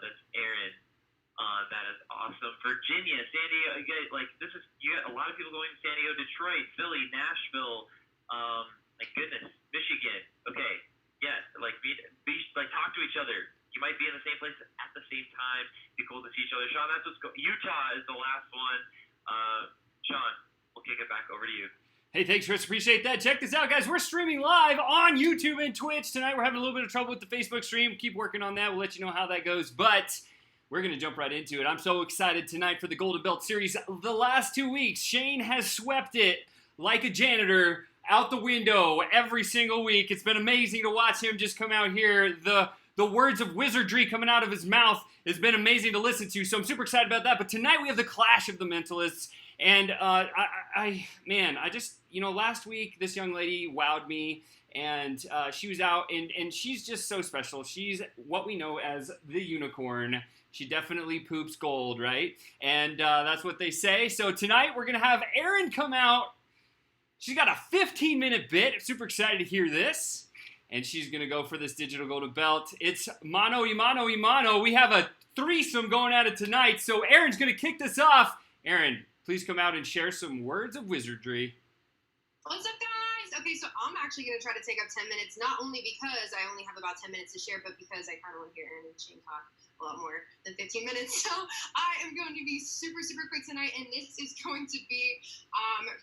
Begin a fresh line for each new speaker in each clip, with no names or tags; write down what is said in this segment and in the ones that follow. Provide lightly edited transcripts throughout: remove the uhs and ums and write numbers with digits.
That's Aaron. That is awesome. Virginia, San Diego. You guys, like you got a lot of people going to San Diego, Detroit, Philly, Nashville. My goodness, Michigan. Okay, yes. Like talk to each other. You might be in the same place at the same time. Be cool to see each other. Sean, that's what's going. Utah is the last one. Sean, we'll kick it back over to you.
Hey, thanks, Chris. Appreciate that. Check this out, guys. We're streaming live on YouTube and Twitch tonight. We're having a little bit of trouble with the Facebook stream. Keep working on that. We'll let you know how that goes. But we're going to jump right into it. I'm so excited tonight for the Golden Belt Series. The last 2 weeks, Shane has swept it like a janitor out the window every single week. It's been amazing to watch him just come out here. The words of wizardry coming out of his mouth has been amazing to listen to. So I'm super excited about that. But tonight we have the clash of the mentalists. And last week this young lady wowed me. And she was out, and she's just so special. She's what we know as the unicorn. She definitely poops gold, right? And that's what they say. So tonight we're going to have Erin come out. She's got a 15-minute bit. I'm super excited to hear this. And she's going to go for this digital golden belt. It's mano y mano y mano. We have a threesome going at it tonight. So Erin's going to kick this off. Erin, please come out and share some words of wizardry.
What's up, guys? Okay, so I'm actually going to try to take up 10 minutes, not only because I only have about 10 minutes to share, but because I kind of want to hear Erin and Shane talk a lot more than 15 minutes. So I am going to be super, super quick tonight, and this is going to be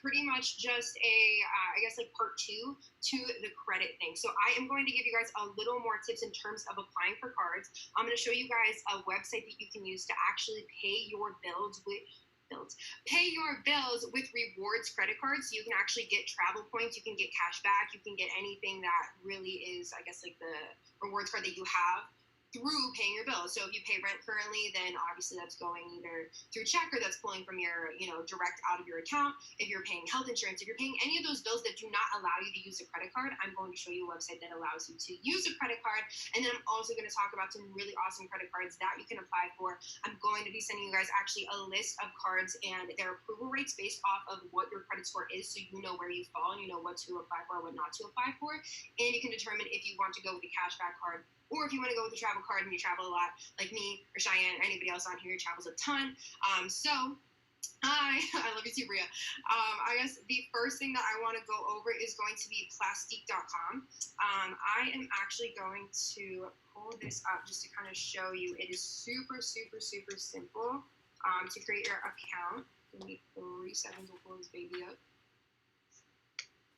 pretty much just part 2 to the credit thing. So I am going to give you guys a little more tips in terms of applying for cards. I'm going to show you guys a website that you can use to actually pay your bills with rewards credit cards. So you can actually get travel points, you can get cash back, you can get anything that really is, I guess, like the rewards card that you have through paying your bills. So if you pay rent currently, then obviously that's going either through check or that's pulling from your, direct out of your account. If you're paying health insurance, if you're paying any of those bills that do not allow you to use a credit card, I'm going to show you a website that allows you to use a credit card. And then I'm also going to talk about some really awesome credit cards that you can apply for. I'm going to be sending you guys actually a list of cards and their approval rates based off of what your credit score is, so you know where you fall and you know what to apply for, what not to apply for. And you can determine if you want to go with the cashback card, or if you want to go with the travel card and you travel a lot, like me or Cheyenne or anybody else on here who travels a ton. I love you too, Bria. I guess the first thing that I want to go over is going to be plastique.com. I am actually going to pull this up just to kind of show you. It is super, super, super simple to create your account. Give me 3 seconds, we'll pull this baby up.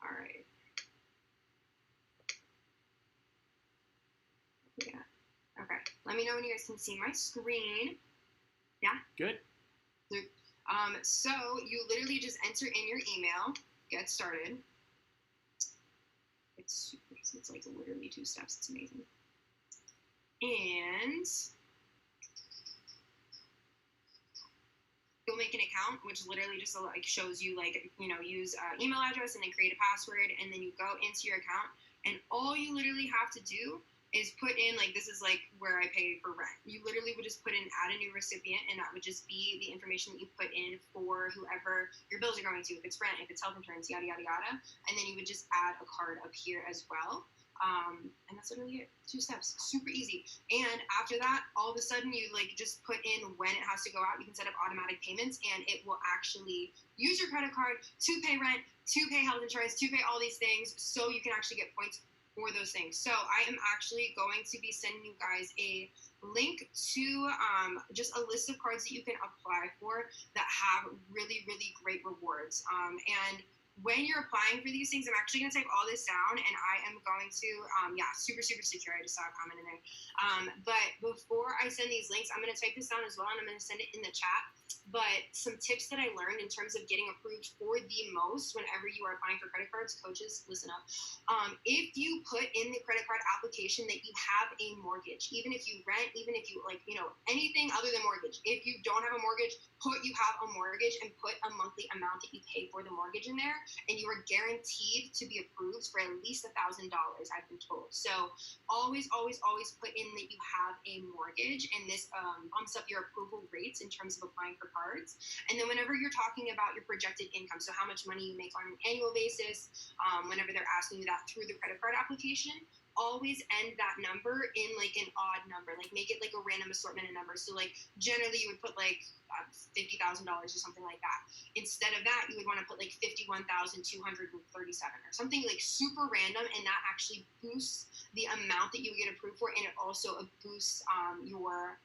All right. Yeah. Okay. Let me know when you guys can see my screen. Yeah?
Good.
So you literally just enter in your email, get started. It's super easy. It's like literally 2 steps. It's amazing. And you'll make an account, which literally just shows you use email address and then create a password, and then you go into your account, and all you literally have to do is put in, this is where I pay for rent. You literally would just put in add a new recipient, and that would just be the information that you put in for whoever your bills are going to, if it's rent, if it's health insurance, yada, yada, yada. And then you would just add a card up here as well. And that's literally it. 2 steps. Super easy. And after that, all of a sudden you just put in when it has to go out. You can set up automatic payments, and it will actually use your credit card to pay rent, to pay health insurance, to pay all these things, so you can actually get points for those things. So I am actually going to be sending you guys a link to just a list of cards that you can apply for that have really, really great rewards. And when you're applying for these things, I'm actually going to type all this down, and I am going to, super, super secure. I just saw a comment in there. But before I send these links, I'm going to type this down as well, and I'm going to send it in the chat. But some tips that I learned in terms of getting approved for the most whenever you are applying for credit cards, coaches, listen up. If you put in the credit card application that you have a mortgage, even if you rent, even if you anything other than mortgage, if you don't have a mortgage, put you have a mortgage and put a monthly amount that you pay for the mortgage in there, and you are guaranteed to be approved for at least $1,000, I've been told. So always, always, always put in that you have a mortgage, and this bumps up your approval rates in terms of applying for cards. And then whenever you're talking about your projected income, so how much money you make on an annual basis, whenever they're asking you that through the credit card application, always end that number in like an odd number, like make it like a random assortment of numbers. So like generally you would put like $50,000 or something like that. Instead of that, you would want to put like 51,237 or something like super random, and that actually boosts the amount that you get approved for, and it also boosts your,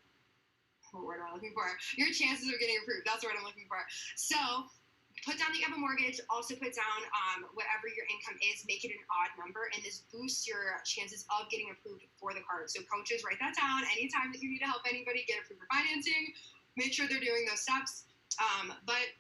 what word am I looking for? Your chances of getting approved. That's what I'm looking for. So put down that you have a mortgage, also put down whatever your income is, make it an odd number, and this boosts your chances of getting approved for the card. So coaches, write that down. Anytime that you need to help anybody get approved for financing, make sure they're doing those steps. But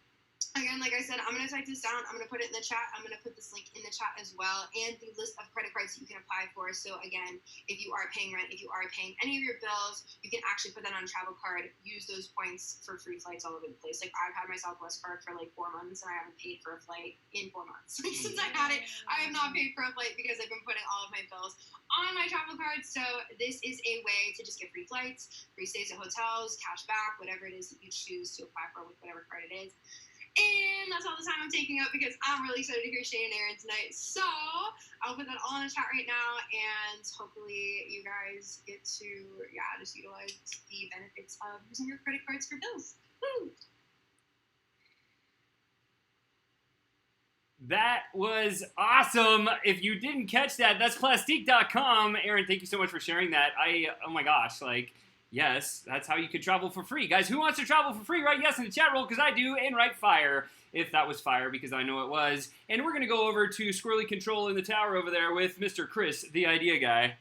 again, like I said, I'm going to type this down. I'm going to put it in the chat. I'm going to put this link in the chat as well, and the list of credit cards that you can apply for. So again, if you are paying rent, if you are paying any of your bills, you can actually put that on a travel card, use those points for free flights all over the place. Like I've had my Southwest card for like 4 months, and I haven't paid for a flight in 4 months. Like since I had it, I have not paid for a flight because I've been putting all of my bills on my travel card. So this is a way to just get free flights, free stays at hotels, cash back, whatever it is that you choose to apply for with whatever card it is. And that's all the time I'm taking up because I'm really excited to hear Shane and Aaron tonight. So I'll put that all in the chat right now, and hopefully you guys get to, just utilize the benefits of using your credit cards for bills. Woo!
That was awesome. If you didn't catch that, that's plastique.com. Aaron, thank you so much for sharing that. Oh my gosh, like, yes, that's how you can travel for free. Guys, who wants to travel for free? Write yes in the chat roll, because I do, and write fire if that was fire, because I know it was. And we're going to go over to Squirrely Control in the tower over there with Mr. Chris, the idea guy.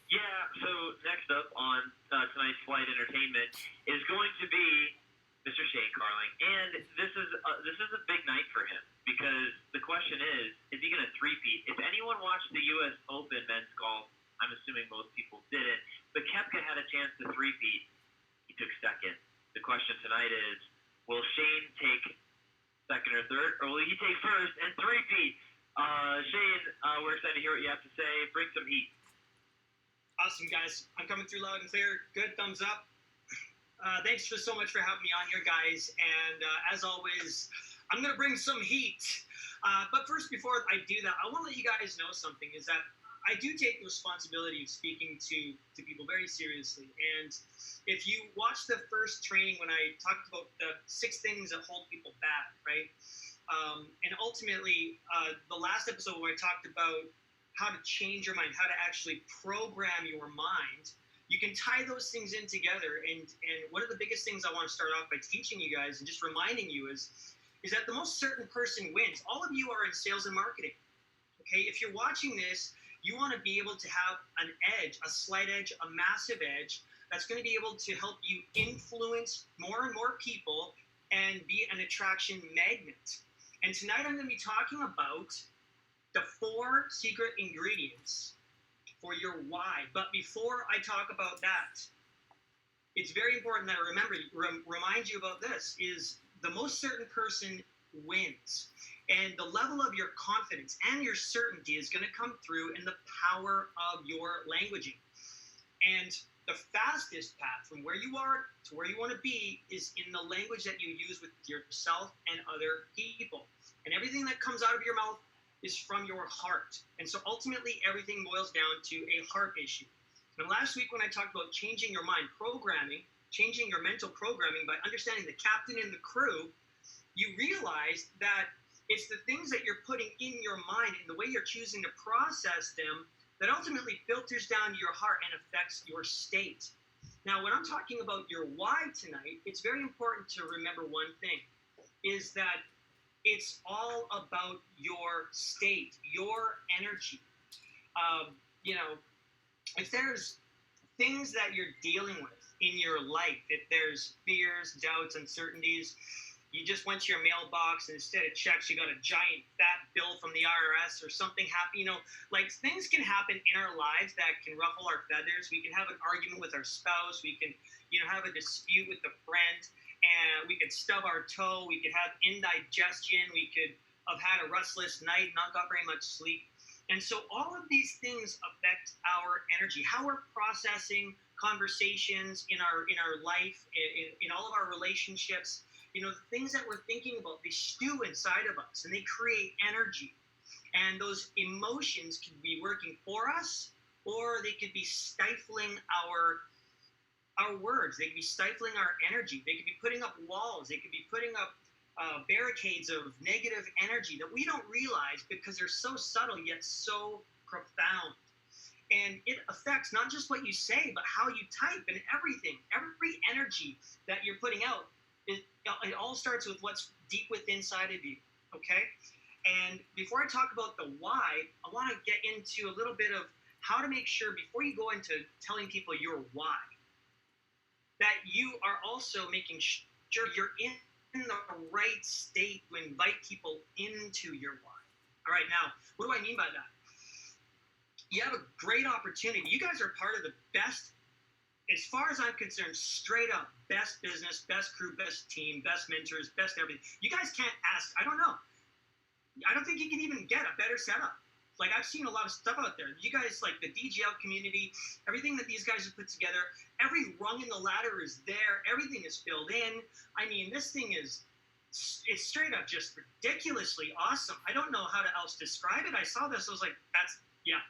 Yeah, so next up on tonight's Flight Entertainment is going to be Mr. Shane Carling, and this is a big night for him, because the question is he going to three-peat? If anyone watched the U.S. Open men's golf, I'm assuming most people didn't, but Koepka had a chance to three-peat. He took second. The question tonight is, will Shane take second or third, or will he take first and three-peat? Shane, we're excited to hear what you have to say. Bring some heat.
Awesome, guys. I'm coming through loud and clear. Good, thumbs up. Thanks so much for having me on here, guys. And as always, I'm going to bring some heat. But first, before I do that, I want to let you guys know something, is that I do take the responsibility of speaking to people very seriously. And if you watch the first training when I talked about the 6 things that hold people back, right? And ultimately, the last episode where I talked about how to change your mind, how to actually program your mind, you can tie those things in together. And one of the biggest things I want to start off by teaching you guys and just reminding you is that the most certain person wins. All of you are in sales and marketing. Okay, if you're watching this, you want to be able to have an edge, a slight edge, a massive edge that's going to be able to help you influence more and more people and be an attraction magnet. And tonight I'm going to be talking about the 4 secret ingredients for your why. But before I talk about that, it's very important that I remind you about this, is the most certain person wins. And the level of your confidence and your certainty is going to come through in the power of your languaging. And the fastest path from where you are to where you want to be is in the language that you use with yourself and other people. And everything that comes out of your mouth is from your heart. And so ultimately, everything boils down to a heart issue. Now, last week when I talked about changing your mind, changing your mental programming by understanding the captain and the crew, you realize that it's the things that you're putting in your mind and the way you're choosing to process them that ultimately filters down to your heart and affects your state. Now, when I'm talking about your why tonight, it's very important to remember one thing, is that it's all about your state, your energy. If there's things that you're dealing with in your life, if there's fears, doubts, uncertainties, you just went to your mailbox and instead of checks, you got a giant fat bill from the IRS or something happened. Like things can happen in our lives that can ruffle our feathers. We can have an argument with our spouse. We can, have a dispute with a friend, and we could stub our toe. We could have indigestion. We could have had a restless night, not got very much sleep. And so all of these things affect our energy, how we're processing conversations in our life, in all of our relationships. The things that we're thinking about, they stew inside of us and they create energy. And those emotions could be working for us, or they could be stifling our words. They could be stifling our energy. They could be putting up walls. They could be putting up barricades of negative energy that we don't realize because they're so subtle yet so profound. And it affects not just what you say, but how you type and everything. Every energy that you're putting out, it all starts with what's deep within inside of you, okay? And before I talk about the why, I want to get into a little bit of how to make sure before you go into telling people your why, that you are also making sure you're in the right state to invite people into your why. All right, now, what do I mean by that? You have a great opportunity. You guys are part of the best, as far as I'm concerned, straight up best business, best crew, best team, best mentors, best everything. You guys can't ask, I don't know. I don't think you can even get a better setup. Like, I've seen a lot of stuff out there. You guys, like the DGL community, everything that these guys have put together, every rung in the ladder is there. Everything is filled in. I mean, this thing is, it's straight up just ridiculously awesome. I don't know how to else describe it. I saw this, I was like, that's, yeah,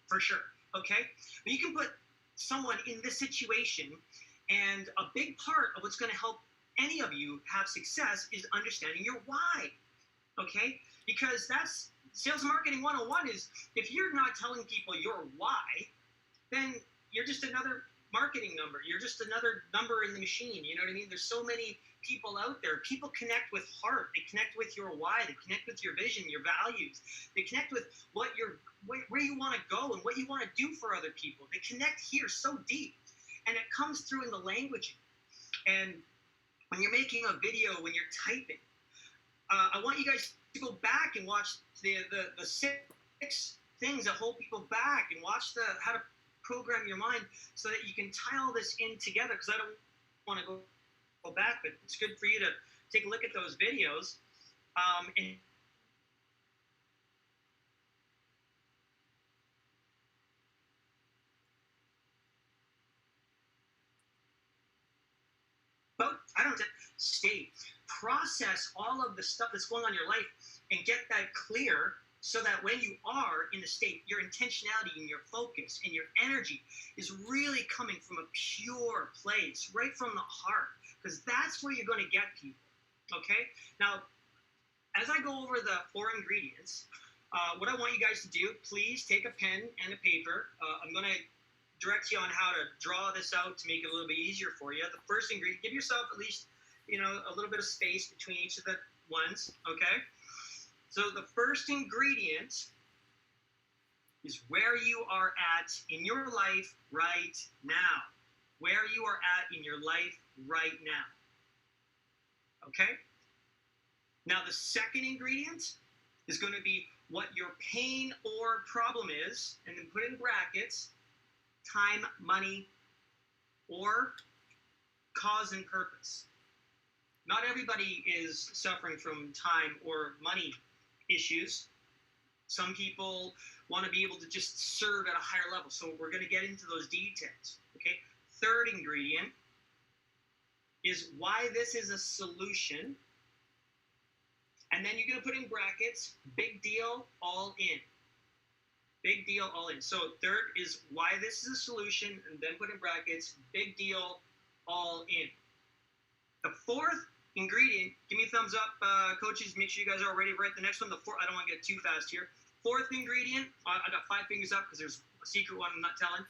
for sure, okay? But you can put someone in this situation, and a big part of what's going to help any of you have success is understanding your why, okay? Because that's Sales Marketing 101 is, if you're not telling people your why, then you're just another marketing number. You're just another number in the machine, you know what I mean? There's so many people out there. People connect with heart. They connect with your why. They connect with your vision, your values. They connect with where you want to go and what you want to do for other people. They connect here so deep. And it comes through in the language. And when you're making a video, when you're typing, I want you guys to go back and watch the 6 things that hold people back, and watch how to program your mind so that you can tie all this in together, because I don't want to go back, but it's good for you to take a look at those videos. And I don't know, process all of the stuff that's going on in your life and get that clear, so that when you are in the state, your intentionality and your focus and your energy is really coming from a pure place, right from the heart, because that's where you're going to get people, okay? Now, as I go over the 4 ingredients, what I want you guys to do, please take a pen and a paper. I'm going to direct you on how to draw this out to make it a little bit easier for you. The first ingredient, give yourself at least, a little bit of space between each of the ones, okay? So the first ingredient is where you are at in your life right now. Where you are at in your life right now. Okay? Now the second ingredient is going to be what your pain or problem is, and then put in brackets, time, money, or cause and purpose. Not everybody is suffering from time or money issues. Some people want to be able to just serve at a higher level. So we're going to get into those details. Okay. Third ingredient is why this is a solution. And then you're going to put in brackets, big deal, all in. Big deal, all in. So third is why this is a solution, and then put in brackets, big deal, all in. The fourth ingredient, give me a thumbs up, coaches, make sure you guys are ready to write the next one. I don't want to get too fast here. Fourth ingredient, I got 5 fingers up because there's a secret one I'm not telling.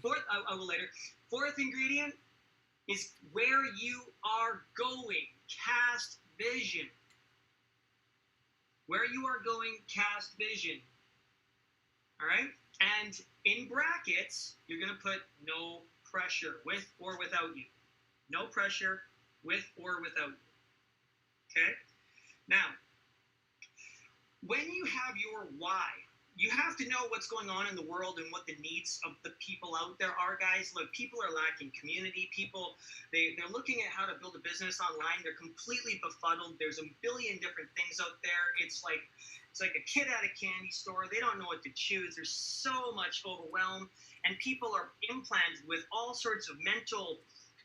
Fourth, I will later. Fourth ingredient is where you are going. Cast vision. Where you are going, cast vision. All right? And in brackets, you're going to put no pressure, with or without you. No pressure, with or without you. Okay? Now, when you have your why, you have to know what's going on in the world and what the needs of the people out there are, guys. Look, people are lacking community. People, they're looking at how to build a business online. They're completely befuddled. There's a billion different things out there. It's like a kid at a candy store. They don't know what to choose. There's so much overwhelm. And people are implanted with all sorts of mental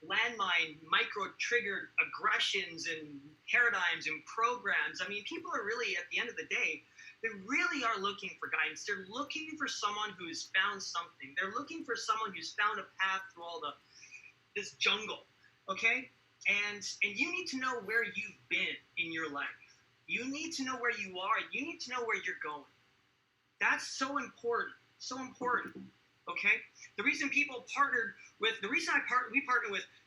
landmine, micro-triggered aggressions and paradigms and programs. I mean, people are really, at the end of the day, They really are looking for guidance. They're looking for someone who's found something. They're looking for someone who's found a path through all this jungle, okay? And you need to know where you've been in your life. You need to know where you are. You need to know where you're going. That's so important. So important. Okay? The reason we partnered with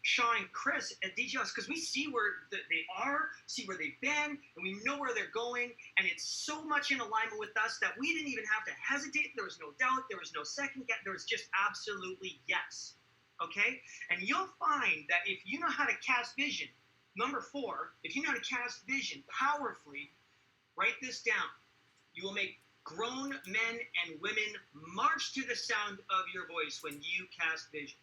Sean and Chris at DGS, because we see where they are, see where they've been, and we know where they're going, and it's so much in alignment with us that we didn't even have to hesitate. There was no doubt. There was no second guess. There was just absolutely yes. Okay? And you'll find that if you know how to cast vision, number 4, if you know how to cast vision powerfully, write this down. You will make grown men and women march to the sound of your voice when you cast vision.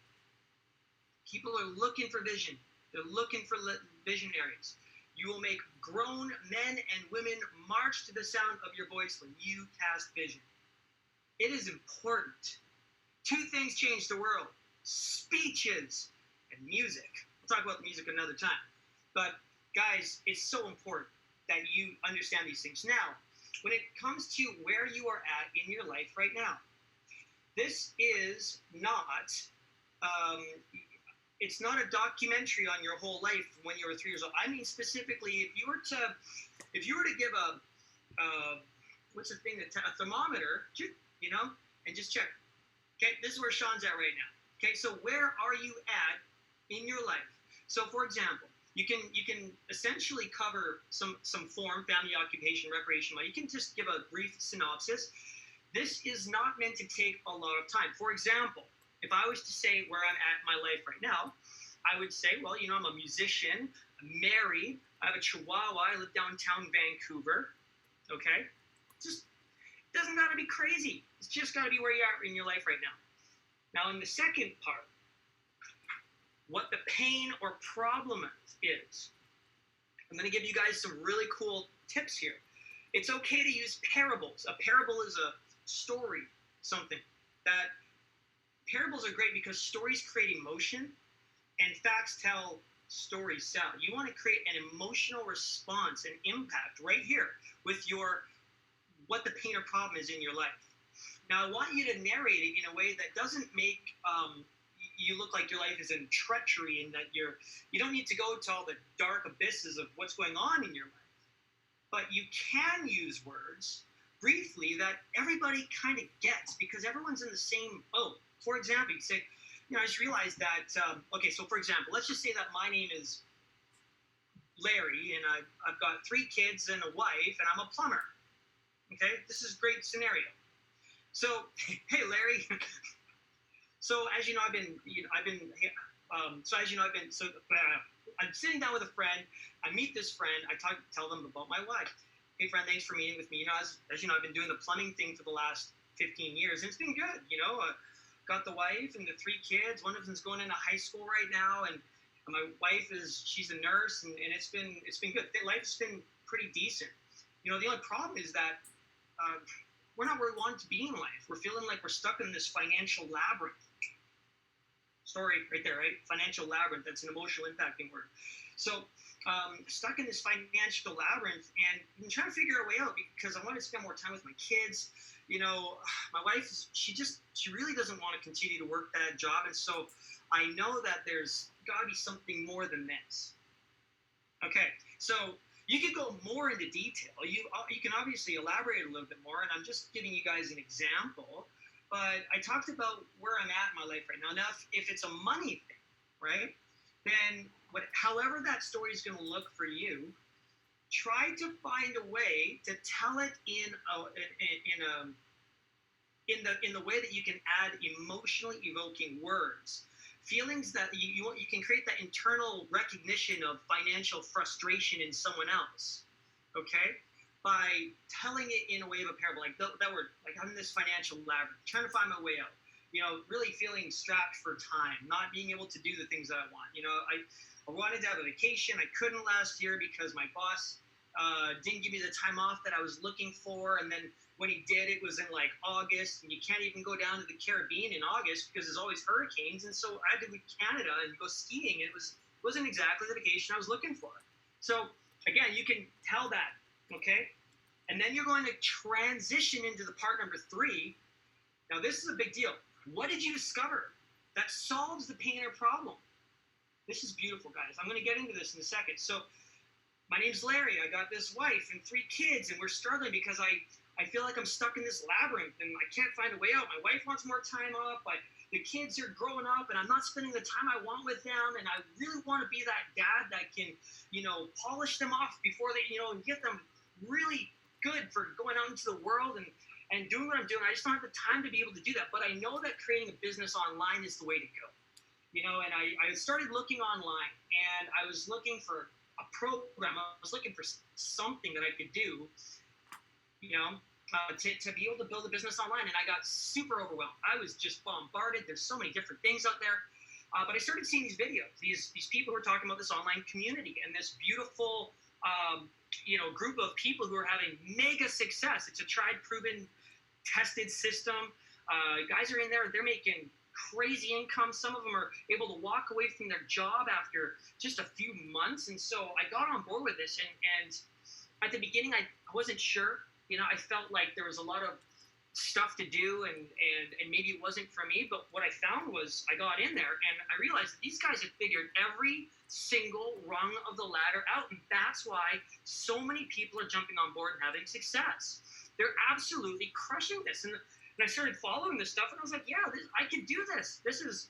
People are looking for vision. They're looking for visionaries. You will make grown men and women march to the sound of your voice when you cast vision. It is important. 2 things change the world: speeches and music. We'll talk about music another time. But guys, it's so important that you understand these things. Now, when it comes to where you are at in your life right now, this is not, it's not a documentary on your whole life when you were 3 years old. I mean, specifically, if you were to give what's the thing, a thermometer, you know, and just check. Okay, this is where Sean's at right now. Okay, so where are you at in your life? So, for example, you can essentially cover some form, family, occupation, recreation. You can just give a brief synopsis. This is not meant to take a lot of time. For example, if I was to say where I'm at in my life right now, I would say, well, you know, I'm a musician, I'm married, I have a Chihuahua, I live downtown Vancouver. Okay, just doesn't got to be crazy. It's just got to be where you are in your life right now. Now, in the second part, what the pain or problem is. I'm going to give you guys some really cool tips here. It's okay to use parables. A parable is a story, something that parables are great because stories create emotion and facts tell, stories sell. You want to create an emotional response and impact right here with what the pain or problem is in your life. Now, I want you to narrate it in a way that doesn't make you look like your life is in treachery and that you don't need to go to all the dark abysses of what's going on in your life. But you can use words briefly that everybody kind of gets because everyone's in the same boat. For example, you say, you know, I just realized that, okay, so for example, let's just say that my name is Larry and I've got 3 kids and a wife and I'm a plumber. Okay, this is a great scenario. So, hey, Larry. So as you know, I'm sitting down with a friend. I meet this friend. I tell them about my wife. Hey, friend, thanks for meeting with me. You know, as you know, I've been doing the plumbing thing for the last 15 years, and it's been good. You know, got the wife and the 3 kids. One of them's going into high school right now, and my wife she's a nurse, and it's been good. Life's been pretty decent. You know, the only problem is that we're not where we want to be in life. We're feeling like we're stuck in this financial labyrinth. Story right there, right? Financial labyrinth. That's an emotional impacting word. So, stuck in this financial labyrinth, and I'm trying to figure a way out because I want to spend more time with my kids. You know, my wife she really doesn't want to continue to work that job, and so I know that there's got to be something more than this. Okay, so you could go more into detail. You can obviously elaborate a little bit more, and I'm just giving you guys an example. But I talked about where I'm at in my life right now. Now, if it's a money thing, right, then however that story is going to look for you, try to find a way to tell it in the way that you can add emotionally evoking words, feelings that you can create that internal recognition of financial frustration in someone else. Okay. By telling it in a way of a parable, like that word, like I'm in this financial labyrinth, trying to find my way out. You know, really feeling strapped for time, not being able to do the things that I want. You know, I wanted to have a vacation. I couldn't last year because my boss didn't give me the time off that I was looking for. And then when he did, it was in like August, and you can't even go down to the Caribbean in August because there's always hurricanes. And so I had to go to Canada and go skiing. It wasn't exactly the vacation I was looking for. So again, you can tell that. Okay, And then you're going to transition into the part number 3. Now, this is a big deal. What did you discover that solves the pain or problem? This is beautiful, guys. I'm going to get into this in a second. So, my name's Larry. I got this wife and 3 kids, and we're struggling because I feel like I'm stuck in this labyrinth, and I can't find a way out. My wife wants more time off, but the kids are growing up, and I'm not spending the time I want with them, and I really want to be that dad that can, polish them off before they, and get them really good for going out into the world and doing what I'm doing. I just don't have the time to be able to do that, but I know that creating a business online is the way to go. And I started looking online, and I was looking for a program. I was looking for something that I could do, to be able to build a business online, and I got super overwhelmed. I was just bombarded. There's so many different things out there, but I started seeing these videos, these people who are talking about this online community and this beautiful, group of people who are having mega success. It's a tried, proven, tested system. Guys are in there. They're making crazy income. Some of them are able to walk away from their job after just a few months. And so I got on board with this. And at the beginning, I wasn't sure. I felt like there was a lot of stuff to do and maybe it wasn't for me. But what I found was I got in there and I realized that these guys had figured every single rung of the ladder out. And that's why so many people are jumping on board and having success. They're absolutely crushing this. And I started following this stuff, and I was like, yeah, I can do this. This is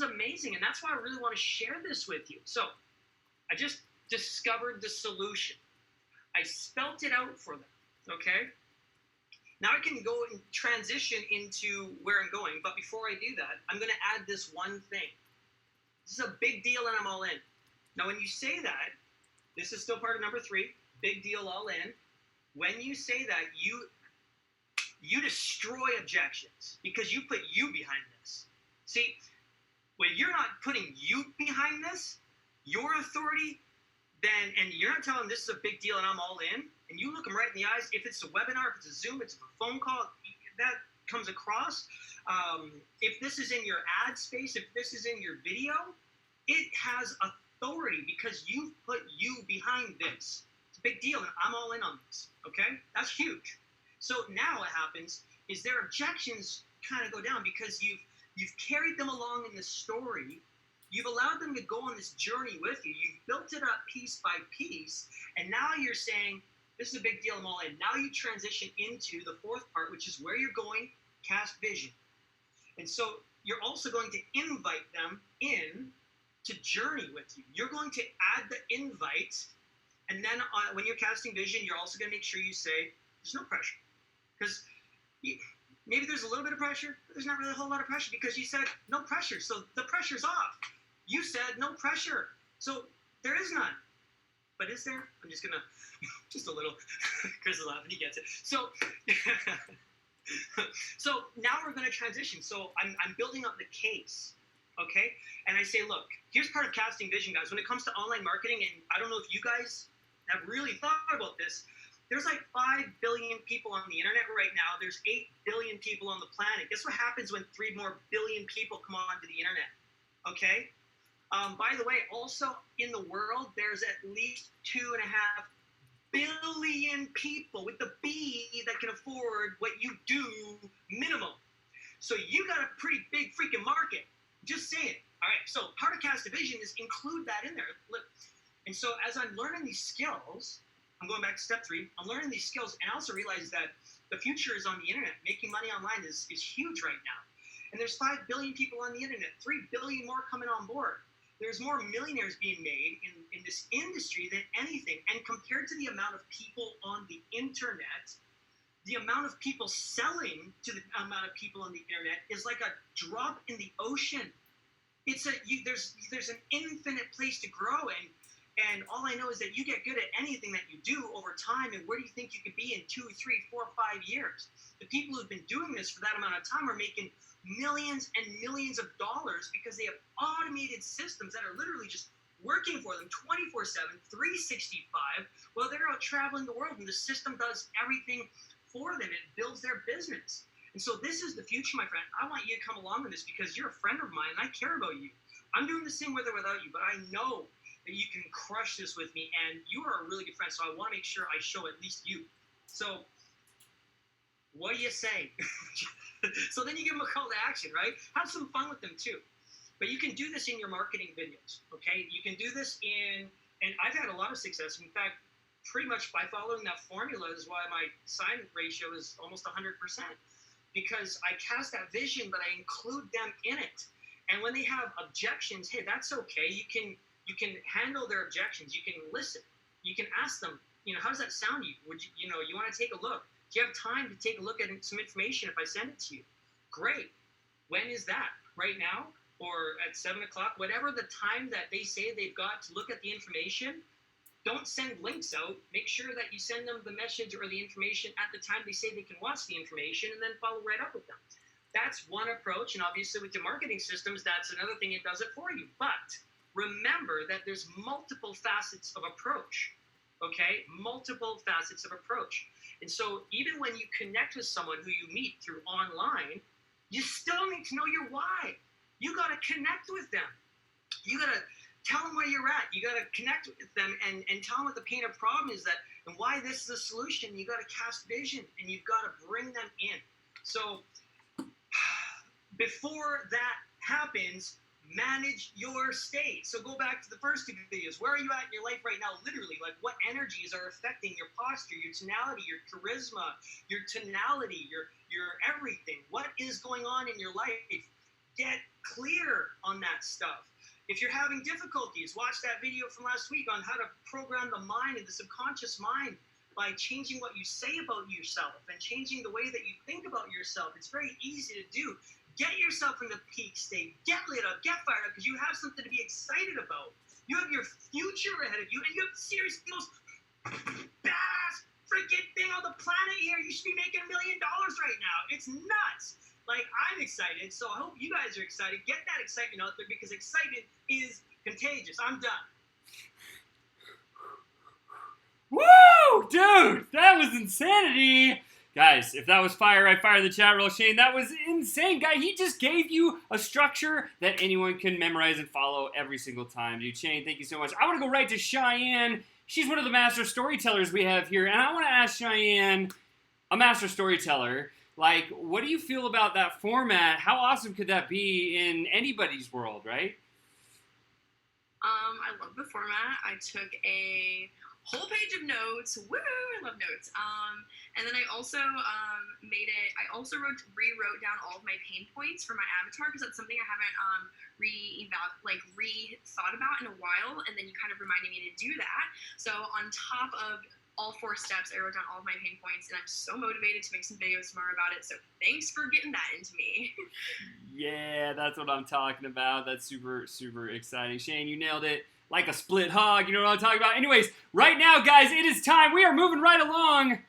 amazing, and that's why I really want to share this with you. So I just discovered the solution. I spelt it out for them, okay? Now I can go and transition into where I'm going, but before I do that, I'm going to add this one thing. This is a big deal, and I'm all in. Now, when you say that, this is still part of number 3, big deal, all in. When you say that, you destroy objections because you put you behind this. See, when you're not putting you behind this, your authority, and you're not telling them this is a big deal and I'm all in, and you look them right in the eyes, if it's a webinar, if it's a Zoom, it's a phone call, that comes across. If this is in your ad space, if this is in your video, it has authority because you've put you behind this. It's a big deal, and I'm all in on this, okay? That's huge. So now what happens is their objections kind of go down because you've carried them along in the story. You've allowed them to go on this journey with you. You've built it up piece by piece, and now you're saying, this is a big deal, I'm all in. Now you transition into the 4th part, which is where you're going, cast vision. And so you're also going to invite them in to journey with you. You're going to add the invite, and then when you're casting vision, you're also going to make sure you say, there's no pressure. Because maybe there's a little bit of pressure, but there's not really a whole lot of pressure because you said no pressure. So the pressure's off. You said no pressure. So there is none. But is there? I'm just going to, just a little, Chris is laughing, he gets it. So, so now we're going to transition. So I'm building up the case, okay? And I say, look, here's part of casting vision, guys. When it comes to online marketing, and I don't know if you guys have really thought about this, there's like 5 billion people on the internet right now. There's 8 billion people on the planet. Guess what happens when 3 more billion people come onto the internet? Okay? By the way, also in the world, there's at least 2.5 billion people with the B that can afford what you do minimum. So you got a pretty big freaking market. Just saying. All right, so part of Cast Division is include that in there. And so as I'm learning these skills, I'm going back to step 3. I'm learning these skills, and I also realize that the future is on the internet. Making money online is huge right now. And there's 5 billion people on the internet, 3 billion more coming on board. There's more millionaires being made in this industry than anything. And compared to the amount of people on the internet, the amount of people selling to the amount of people on the internet is like a drop in the ocean. There's an infinite place to grow, and all I know is that you get good at anything that you do over time, and where do you think you could be in 2, 3, 4, 5 years? The people who've been doing this for that amount of time are making millions and millions of dollars because they have automated systems that are literally just working for them 24/7, 365, while they're out traveling the world, and the system does everything for them. It builds their business. And so this is the future, my friend. I want you to come along with this because you're a friend of mine, and I care about you. I'm doing the same with or without you, but I know that you can crush this with me, and you are a really good friend, so I want to make sure I show at least you So what do you say? So then you give them a call to action, right? Have some fun with them too. But you can do this in your marketing videos, okay? You can do this and I've had a lot of success. In fact, pretty much by following that formula is why my sign ratio is almost 100%, because I cast that vision, but I include them in it. And when they have objections, hey, that's okay. You can handle their objections. You can listen. You can ask them, how does that sound to you? Would you, you want to take a look? Do you have time to take a look at some information if I send it to you? Great. When is that? Right now? Or at 7 o'clock? Whatever the time that they say they've got to look at the information, don't send links out. Make sure that you send them the message or the information at the time they say they can watch the information, and then follow right up with them. That's one approach, and obviously with the marketing systems, that's another thing. It does it for you. But remember that there's multiple facets of approach, okay? Multiple facets of approach. And so even when you connect with someone who you meet through online, you still need to know your why. You got to connect with them. You got to tell them where you're at. You got to connect with them and tell them what the pain or problem is, that and why this is a solution. You got to cast vision, and you've got to bring them in. So before that happens, manage your state. So go back to the first two videos. Where are you at in your life right now? Literally, like what energies are affecting your posture, your tonality, your charisma, your tonality, your everything. What is going on in your life? Get clear on that stuff. If you're having difficulties, watch that video from last week on how to program the mind and the subconscious mind by changing what you say about yourself and changing the way that you think about yourself. It's very easy to do. Get yourself in the peak state. Get lit up. Get fired up, because you have something to be excited about. You have your future ahead of you, and you have seriously the most badass freaking thing on the planet here. You should be making $1 million right now. It's nuts. Like, I'm excited, so I hope you guys are excited. Get that excitement out there, because excitement is contagious. I'm done.
Woo! Dude, that was insanity! Guys, if that was fire, I fire the chat roll. Shane, that was insane, guy. He just gave you a structure that anyone can memorize and follow every single time. Dude, Shane, thank you so much. I want to go right to Cheyenne. She's one of the master storytellers we have here, and I want to ask Cheyenne, a master storyteller, like, what do you feel about that format? How awesome could that be in anybody's world, right?
I love the format. I took a whole page of notes. Woo! I love notes. And then I also rewrote down all of my pain points for my avatar, because that's something I haven't thought about in a while. And then you kind of reminded me to do that. So on top of all 4 steps, I wrote down all of my pain points, and I'm so motivated to make some videos tomorrow about it. So thanks for getting that into me.
Yeah, that's what I'm talking about. That's super, super exciting. Shane, you nailed it. Like a split hog, you know what I'm talking about. Anyways, right now, guys, it is time. We are moving right along.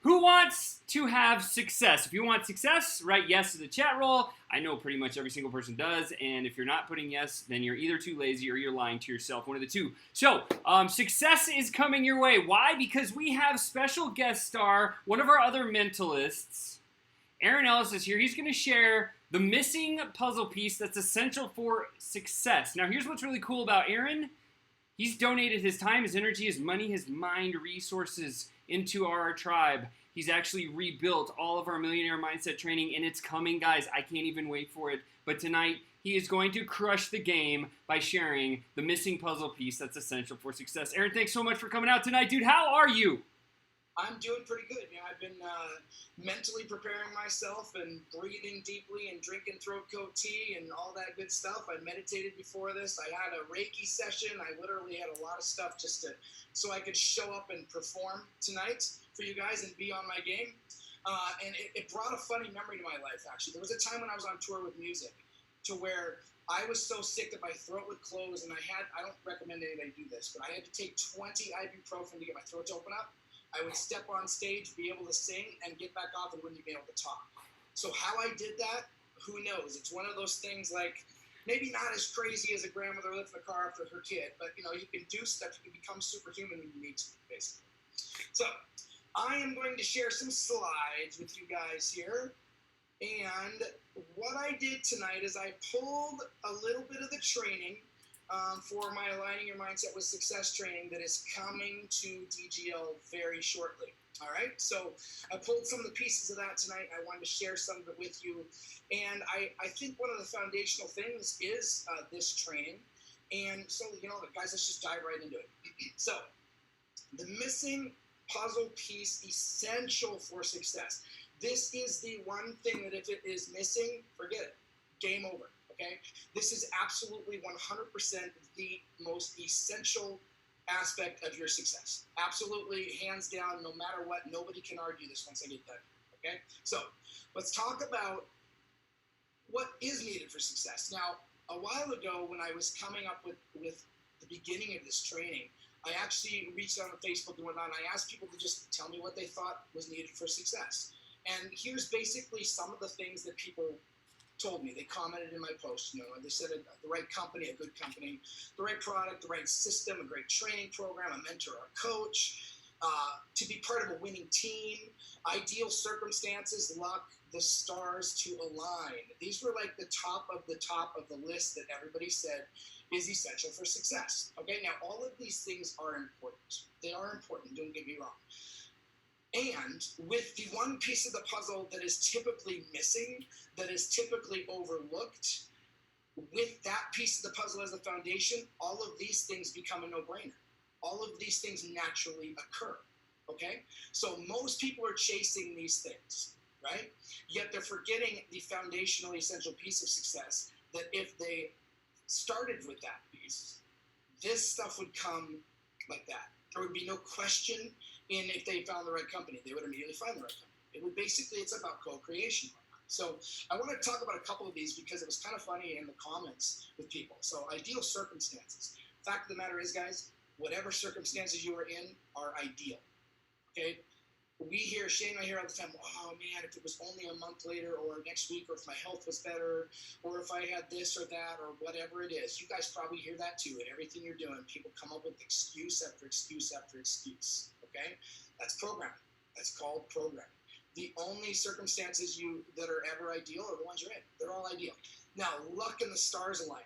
Who wants to have success? If you want success, write yes to the chat roll. I know pretty much every single person does, and if you're not putting yes, then you're either too lazy or you're lying to yourself, one of the two. So, success is coming your way. Why? Because we have special guest star, one of our other mentalists, Aaron Ellis is here. He's going to share the missing puzzle piece that's essential for success. Now, here's what's really cool about Aaron. He's donated his time, his energy, his money, his mind, resources into our tribe. He's actually rebuilt all of our millionaire mindset training, and it's coming, guys. I can't even wait for it. But tonight, he is going to crush the game by sharing the missing puzzle piece that's essential for success. Aaron, thanks so much for coming out tonight, dude. How are you?
I'm doing pretty good. I've been mentally preparing myself and breathing deeply and drinking throat coat tea and all that good stuff. I meditated before this. I had a Reiki session. I literally had a lot of stuff so I could show up and perform tonight for you guys and be on my game. And it brought a funny memory to my life, actually. There was a time when I was on tour with music to where I was so sick that my throat would close, and I don't recommend anybody do this, but I had to take 20 ibuprofen to get my throat to open up. I would step on stage, be able to sing, and get back off and wouldn't be able to talk. So how I did that, who knows? It's one of those things, like, maybe not as crazy as a grandmother lifting a car after her kid, but, you can do stuff. You can become superhuman when you need to, basically. So I am going to share some slides with you guys here. And what I did tonight is I pulled a little bit of the training for my Aligning Your Mindset with Success training that is coming to DGL very shortly. All right, so I pulled some of the pieces of that tonight. I wanted to share some of it with you. And I think one of the foundational things is this training. And so, guys, let's just dive right into it. So, the missing puzzle piece essential for success. This is the one thing that if it is missing, forget it. Game over, okay? This is absolutely 100% the most essential aspect of your success. Absolutely, hands down, no matter what, nobody can argue this once I get done, okay? So, let's talk about what is needed for success. Now, a while ago when I was coming up with the beginning of this training, I actually reached out on Facebook and whatnot, and I asked people to just tell me what they thought was needed for success. And here's basically some of the things that people told me. They commented in my post, they said the right company, a good company, the right product, the right system, a great training program, a mentor or coach, to be part of a winning team, ideal circumstances, luck, the stars to align. These were like the top of the list that everybody said is essential for success. Okay, now all of these things are important. They are important, don't get me wrong. And with the one piece of the puzzle that is typically missing, that is typically overlooked, with that piece of the puzzle as the foundation, all of these things become a no-brainer. All of these things naturally occur, okay? So most people are chasing these things, right? Yet they're forgetting the foundational essential piece of success, that if they started with that piece, this stuff would come like that. There would be no question in if they found the right company. They would immediately find the right company. It would basically, it's about co-creation. So I want to talk about a couple of these because it was kind of funny in the comments with people. So ideal circumstances. Fact of the matter is, guys, whatever circumstances you are in are ideal, okay? Shane and I hear all the time, oh man, if it was only a month later or next week, or if my health was better, or if I had this or that, or whatever it is. You guys probably hear that too in everything you're doing. People come up with excuse after excuse after excuse, okay? That's programming. That's called programming. The only circumstances that are ever ideal are the ones you're in. They're all ideal. Now, luck and the stars aligning.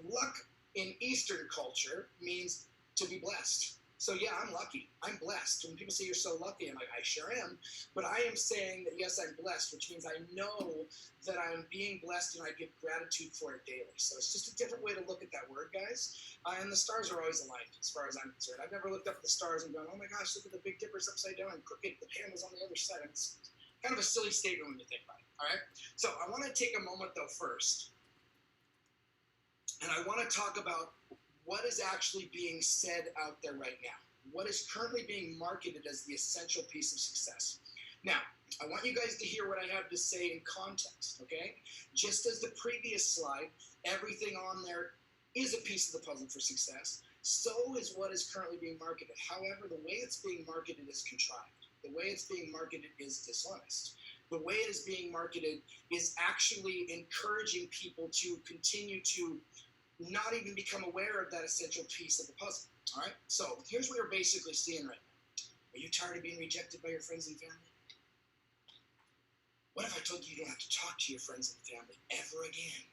Luck in Eastern culture means to be blessed. So yeah, I'm lucky. I'm blessed. When people say you're so lucky, I'm like, I sure am. But I am saying that yes, I'm blessed, which means I know that I'm being blessed and I give gratitude for it daily. So it's just a different way to look at that word, guys. And the stars are always aligned as far as I'm concerned. I've never looked up at the stars and gone, oh my gosh, look at the Big Dipper's upside down and crooked. The pan is on the other side. It's kind of a silly statement when you think about it, all right? So I want to take a moment though first, and I want to talk about what is actually being said out there right now. What is currently being marketed as the essential piece of success. Now, I want you guys to hear what I have to say in context, okay? Just as the previous slide, everything on there is a piece of the puzzle for success, so is what is currently being marketed. However, the way it's being marketed is contrived. The way it's being marketed is dishonest. The way it is being marketed is actually encouraging people to continue to not even become aware of that essential piece of the puzzle. All right, so here's what you're basically seeing right now. Are you tired of being rejected by your friends and family? What if I told you you don't have to talk to your friends and family ever again?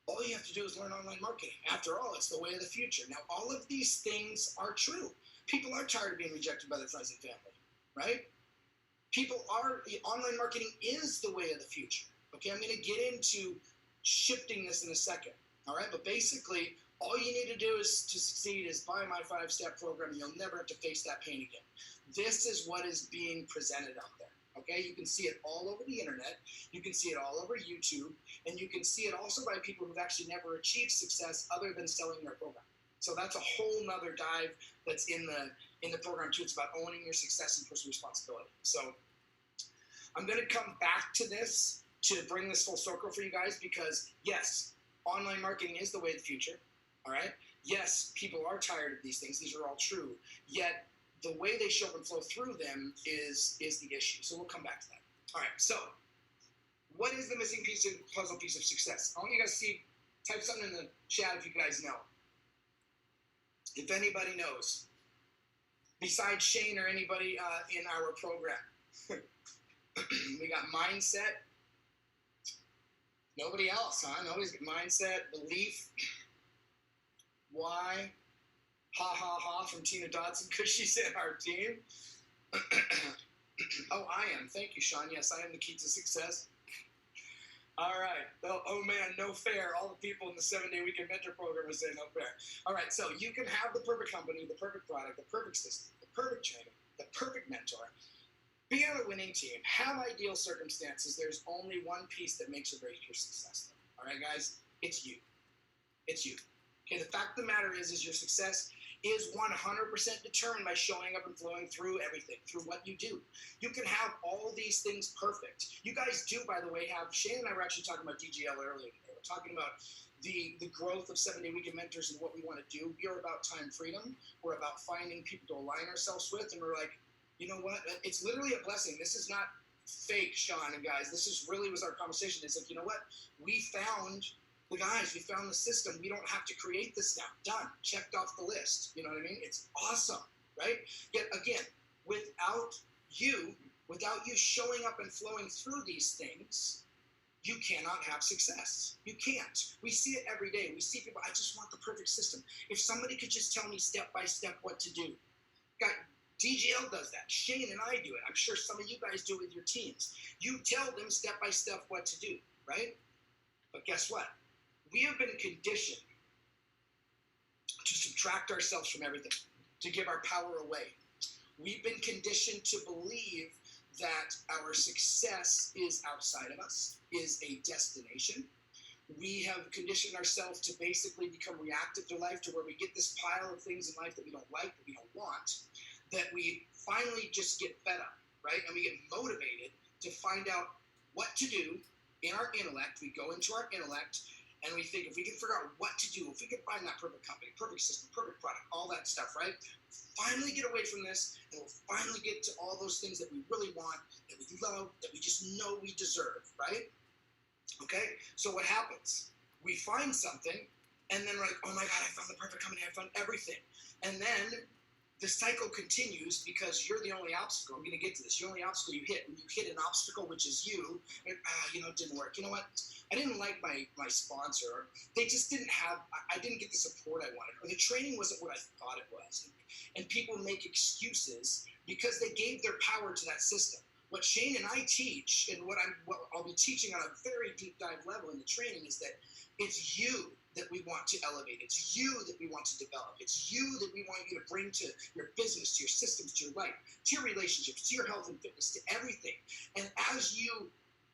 All you have to do is learn online marketing. After all, it's the way of the future. Now, all of these things are true. People are tired of being rejected by their friends and family, right? Online marketing is the way of the future. Okay, I'm going to get into shifting this in a second. All right, but basically, all you need to do is to succeed is buy my 5-step program, and you'll never have to face that pain again. This is what is being presented out there. Okay, you can see it all over the internet, you can see it all over YouTube, and you can see it also by people who've actually never achieved success other than selling their program. So that's a whole nother dive that's in the program too. It's about owning your success and personal responsibility. So I'm going to come back to this to bring this full circle for you guys because yes, online marketing is the way of the future. All right. Yes, people are tired of these things. These are all true. Yet the way they show up and flow through them is the issue. So we'll come back to that. All right. So what is the missing puzzle piece of success? I want you guys to see. Type something in the chat if you guys know. If anybody knows, besides Shane or anybody in our program, we got mindset, Nobody else, huh? Nobody's mindset, belief, why, ha ha ha from Tina Dodson because she's in our team. Oh, I am. Thank you, Sean. Yes, I am the key to success. All right. Oh man, no fair. All the people in the 7-day weekend mentor program are saying no fair. All right. So you can have the perfect company, the perfect product, the perfect system, the perfect training, the perfect mentor. Be on a winning team. Have ideal circumstances. There's only one piece that makes or breaks your success. All right, guys. It's you. It's you. Okay. The fact of the matter is your success is 100% determined by showing up and flowing through everything, through what you do. You can have all these things perfect. You guys do, by the way, have, Shane and I were actually talking about DGL earlier today. We're talking about the growth of 7-day weekend mentors and what we want to do. We are about time freedom. We're about finding people to align ourselves with. And we're like, you know what? It's literally a blessing. This is not fake, Sean and guys. This is really was our conversation. It's like, you know what? We found the guys, we found the system. We don't have to create this now. Done. Checked off the list. You know what I mean? It's awesome, right? Yet again, without you showing up and flowing through these things, you cannot have success. You can't. We see it every day. We see people, I just want the perfect system. If somebody could just tell me step by step what to do. God, DGL does that. Shane and I do it. I'm sure some of you guys do it with your teams. You tell them step by step what to do, right? But guess what? We have been conditioned to subtract ourselves from everything, to give our power away. We've been conditioned to believe that our success is outside of us, is a destination. We have conditioned ourselves to basically become reactive to life, to where we get this pile of things in life that we don't like, that we don't want, that we finally just get fed up, right? And we get motivated to find out what to do in our intellect. We go into our intellect, and we think if we can figure out what to do, if we can find that perfect company, perfect system, perfect product, all that stuff, right? Finally get away from this, and we'll finally get to all those things that we really want, that we love, that we just know we deserve, right? Okay? So what happens? We find something, and then we're like, oh my God, I found the perfect company, I found everything. And then the cycle continues because you're the only obstacle. I'm going to get to this. You're the only obstacle you hit. When you hit an obstacle, which is you, and, it didn't work. You know what? I didn't like my sponsor. They just didn't have, I didn't get the support I wanted. Or the training wasn't what I thought it was. And people make excuses because they gave their power to that system. What Shane and I teach, and what I'll be teaching on a very deep dive level in the training, is that it's you that we want to elevate. It's you that we want to develop. It's you that we want you to bring to your business, to your systems, to your life, to your relationships, to your health and fitness, to everything. And as you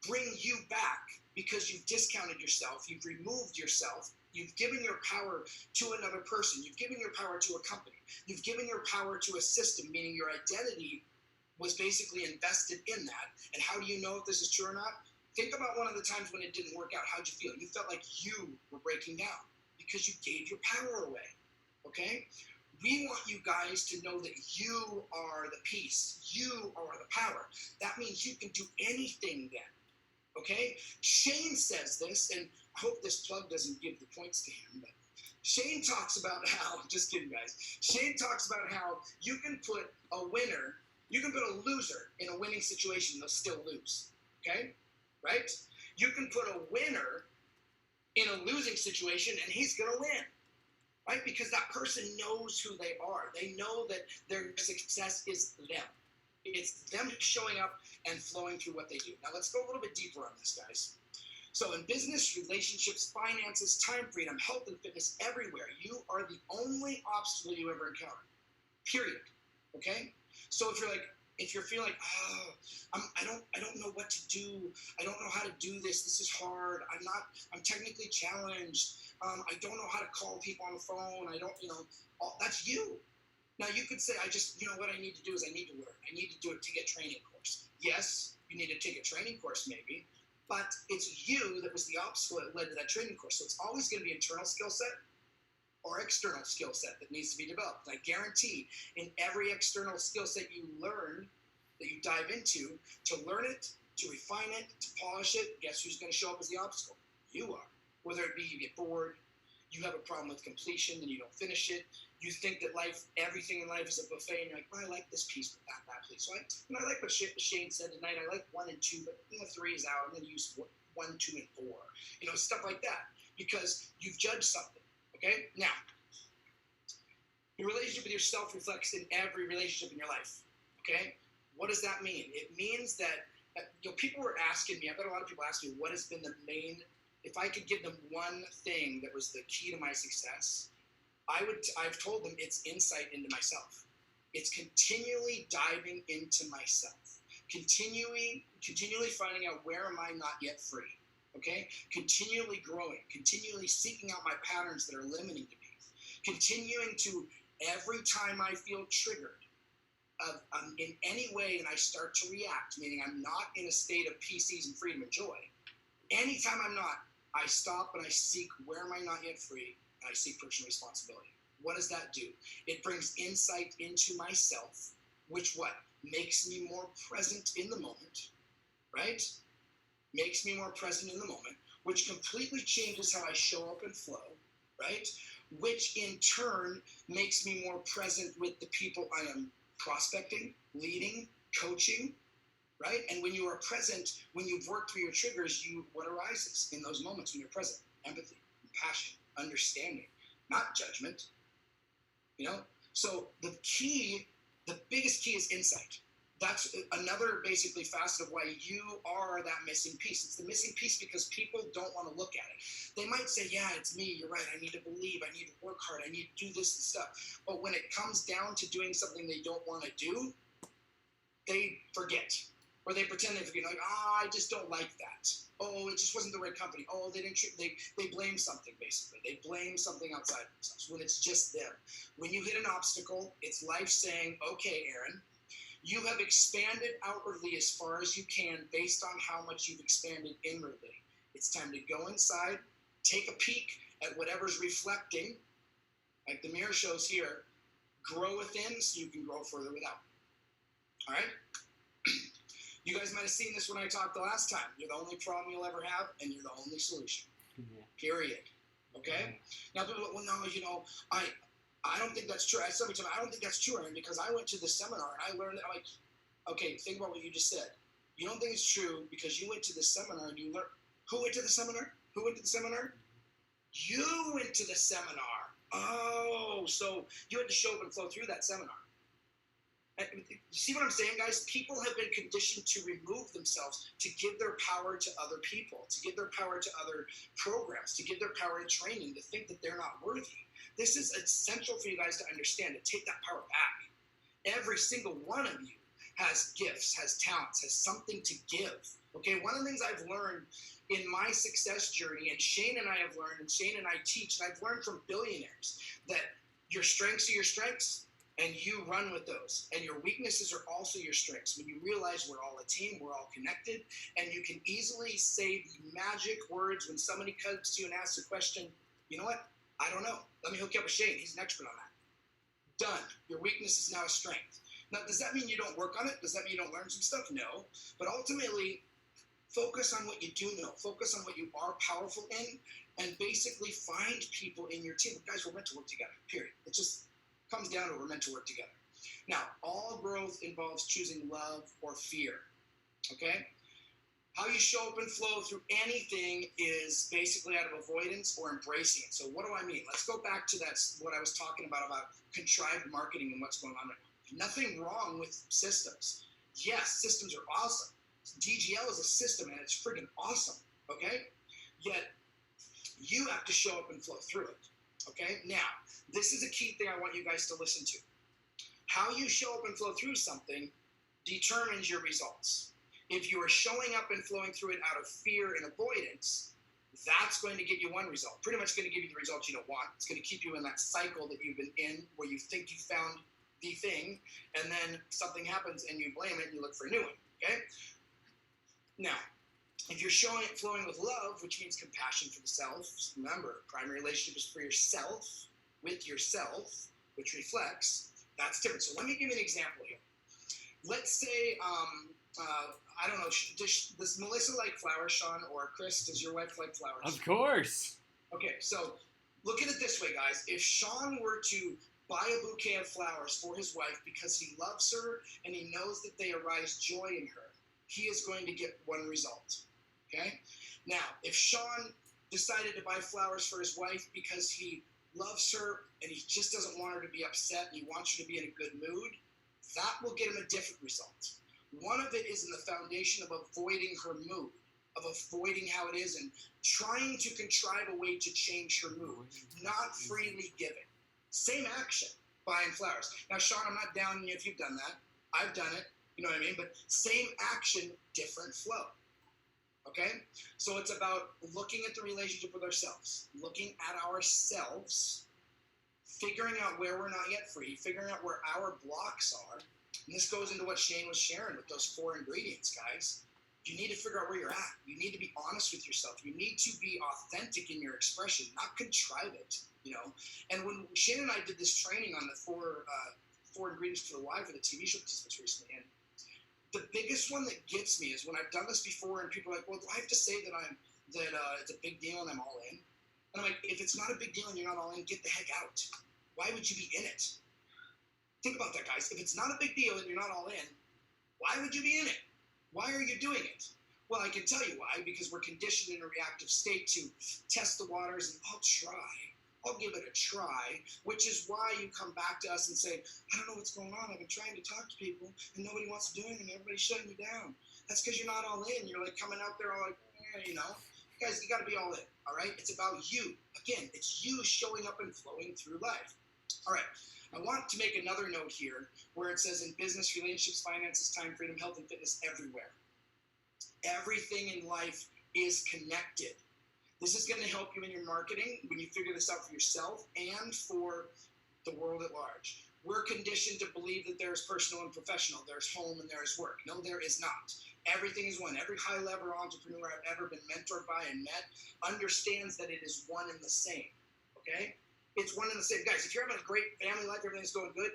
bring you back, because you've discounted yourself, you've removed yourself, you've given your power to another person, you've given your power to a company, you've given your power to a system, meaning your identity was basically invested in that. And how do you know if this is true or not? Think about one of the times when it didn't work out. How'd you feel? You felt like you were breaking down because you gave your power away, okay? We want you guys to know that you are the peace. You are the power. That means you can do anything then, okay? Shane says this, and I hope this plug doesn't give the points to him, but Shane talks about how, just kidding guys, Shane talks about how you can put a winner, you can put a loser in a winning situation, they'll still lose, okay? Right? You can put a winner in a losing situation and he's going to win, right? Because that person knows who they are. They know that their success is them. It's them showing up and flowing through what they do. Now let's go a little bit deeper on this, guys. So in business, relationships, finances, time freedom, health and fitness, everywhere, you are the only obstacle you ever encounter, period, okay? So if you're feeling like, I don't know what to do. I don't know how to do this. This is hard. I'm technically challenged. I don't know how to call people on the phone. That's you. Now you could say, what I need to do is I need to learn. I need to do it to get training course. Yes, you need to take a training course maybe, but it's you that was the obstacle that led to that training course. So it's always going to be internal skill set or external skill set that needs to be developed. And I guarantee in every external skill set you learn, that you dive into, to learn it, to refine it, to polish it, guess who's going to show up as the obstacle? You are. Whether it be you get bored, you have a problem with completion and you don't finish it, you think that everything in life is a buffet, and you're like, well, I like this piece, but that piece. So I like what Shane said tonight. I like 1 and 2, but 3 is out. I'm going to use 1, 2, and 4. Stuff like that, because you've judged something. Okay? Now, your relationship with yourself reflects in every relationship in your life. Okay? What does that mean? It means that people were asking me, I've had a lot of people ask me, what has been the main, if I could give them one thing that was the key to my success, I've told them it's insight into myself. It's continually diving into myself. Continually finding out, where am I not yet free? Okay? Continually growing, continually seeking out my patterns that are limiting to me. Continuing to, every time I feel triggered in any way and I start to react, meaning I'm not in a state of peace, ease, and freedom and joy, anytime I'm not, I stop and I seek, where am I not yet free? And I seek personal responsibility. What does that do? It brings insight into myself, which makes me more present in the moment, right? Makes me more present in the moment, which completely changes how I show up and flow, right? Which in turn makes me more present with the people I am prospecting, leading, coaching, right? And when you are present, when you've worked through your triggers, what arises in those moments when you're present? Empathy, compassion, understanding, not judgment. So the biggest key is insight. That's another basically facet of why you are that missing piece. It's the missing piece because people don't want to look at it. They might say, yeah, it's me, you're right, I need to believe, I need to work hard, I need to do this and stuff. But when it comes down to doing something they don't want to do, they forget. Or they pretend they forget, like, I just don't like that. Oh, it just wasn't the right company. Oh, they didn't. They blame something, basically. They blame something outside of themselves when it's just them. When you hit an obstacle, it's life saying, okay, Aaron, you have expanded outwardly as far as you can based on how much you've expanded inwardly. It's time to go inside, take a peek at whatever's reflecting, like the mirror shows here, grow within so you can grow further without. All right? You guys might have seen this when I talked the last time. You're the only problem you'll ever have, and you're the only solution. Period. Okay? Now, people are like, well, no, I don't think that's true. I don't think that's true, Aaron, because I went to the seminar and I learned. I'm like, okay, think about what you just said. You don't think it's true because you went to the seminar and you learned. Who went to the seminar? Who went to the seminar? You went to the seminar. Oh, so you had to show up and flow through that seminar. You see what I'm saying, guys? People have been conditioned to remove themselves, to give their power to other people, to give their power to other programs, to give their power to training, to think that they're not worthy. This is essential for you guys to understand, to take that power back. Every single one of you has gifts, has talents, has something to give. Okay, one of the things I've learned in my success journey, and Shane and I have learned, and Shane and I teach, and I've learned from billionaires, that your strengths are your strengths, and you run with those. And your weaknesses are also your strengths. When you realize we're all a team, we're all connected, and you can easily say the magic words when somebody comes to you and asks a question, you know what? I don't know. Let me hook you up with Shane. He's an expert on that. Done. Your weakness is now a strength. Now, does that mean you don't work on it? Does that mean you don't learn some stuff? No. But ultimately, focus on what you do know. Focus on what you are powerful in, and basically find people in your team. Guys, we're meant to work together, period. It just comes down to we're meant to work together. Now, all growth involves choosing love or fear, okay? How you show up and flow through anything is basically out of avoidance or embracing it. So what do I mean? Let's go back to what I was talking about contrived marketing and what's going on right now. Nothing wrong with systems. Yes, systems are awesome. DGL is a system and it's friggin' awesome, okay? Yet, you have to show up and flow through it, okay? Now, this is a key thing I want you guys to listen to. How you show up and flow through something determines your results. If you are showing up and flowing through it out of fear and avoidance, that's going to get you one result. Pretty much going to give you the results you don't want. It's going to keep you in that cycle that you've been in where you think you found the thing, and then something happens and you blame it and you look for a new one, okay? Now, if you're flowing with love, which means compassion for the self, remember, primary relationship is for yourself, with yourself, which reflects, that's different. So let me give you an example here. Let's say, I don't know, does Melissa like flowers, Sean, or Chris, does your wife like flowers?
Of course.
Okay, so look at it this way, guys. If Sean were to buy a bouquet of flowers for his wife because he loves her and he knows that they arise joy in her, he is going to get one result, okay? Now, if Sean decided to buy flowers for his wife because he loves her and he just doesn't want her to be upset and he wants her to be in a good mood, that will get him a different result. One of it is in the foundation of avoiding her mood, of avoiding how it is and trying to contrive a way to change her mood, not freely giving. Same action, buying flowers. Now, Sean, I'm not downing you if you've done that. I've done it, you know what I mean? But same action, different flow. Okay? So it's about looking at the relationship with ourselves, looking at ourselves, figuring out where we're not yet free, figuring out where our blocks are. And this goes into what Shane was sharing with those 4 ingredients, guys. You need to figure out where you're at. You need to be honest with yourself. You need to be authentic in your expression, not contrive it, you know. And when Shane and I did this training on the four ingredients for the why for the TV show just recently, and the biggest one that gets me is when I've done this before and people are like, well, do I have to say that it's a big deal and I'm all in? And I'm like, if it's not a big deal and you're not all in, get the heck out. Why would you be in it? Think about that, guys. If it's not a big deal and you're not all in, why would you be in it? Why are you doing it? Well, I can tell you why, because we're conditioned in a reactive state to test the waters and I'll try. I'll give it a try, which is why you come back to us and say, I don't know what's going on. I've been trying to talk to people and nobody wants to do anything. Everybody's shutting you down. That's because you're not all in. You're like coming out there all like, you know. Guys, you got to be all in, all right? It's about you. Again, it's you showing up and flowing through life. All right. I want to make another note here where it says in business, relationships, finances, time, freedom, health, and fitness, everywhere. Everything in life is connected. This is going to help you in your marketing when you figure this out for yourself and for the world at large. We're conditioned to believe that there's personal and professional, there's home and there's work. No, there is not. Everything is one. Every high-level entrepreneur I've ever been mentored by and met understands that it is one and the same, okay? It's one and the same. Guys, if you're having a great family life, everything's going good,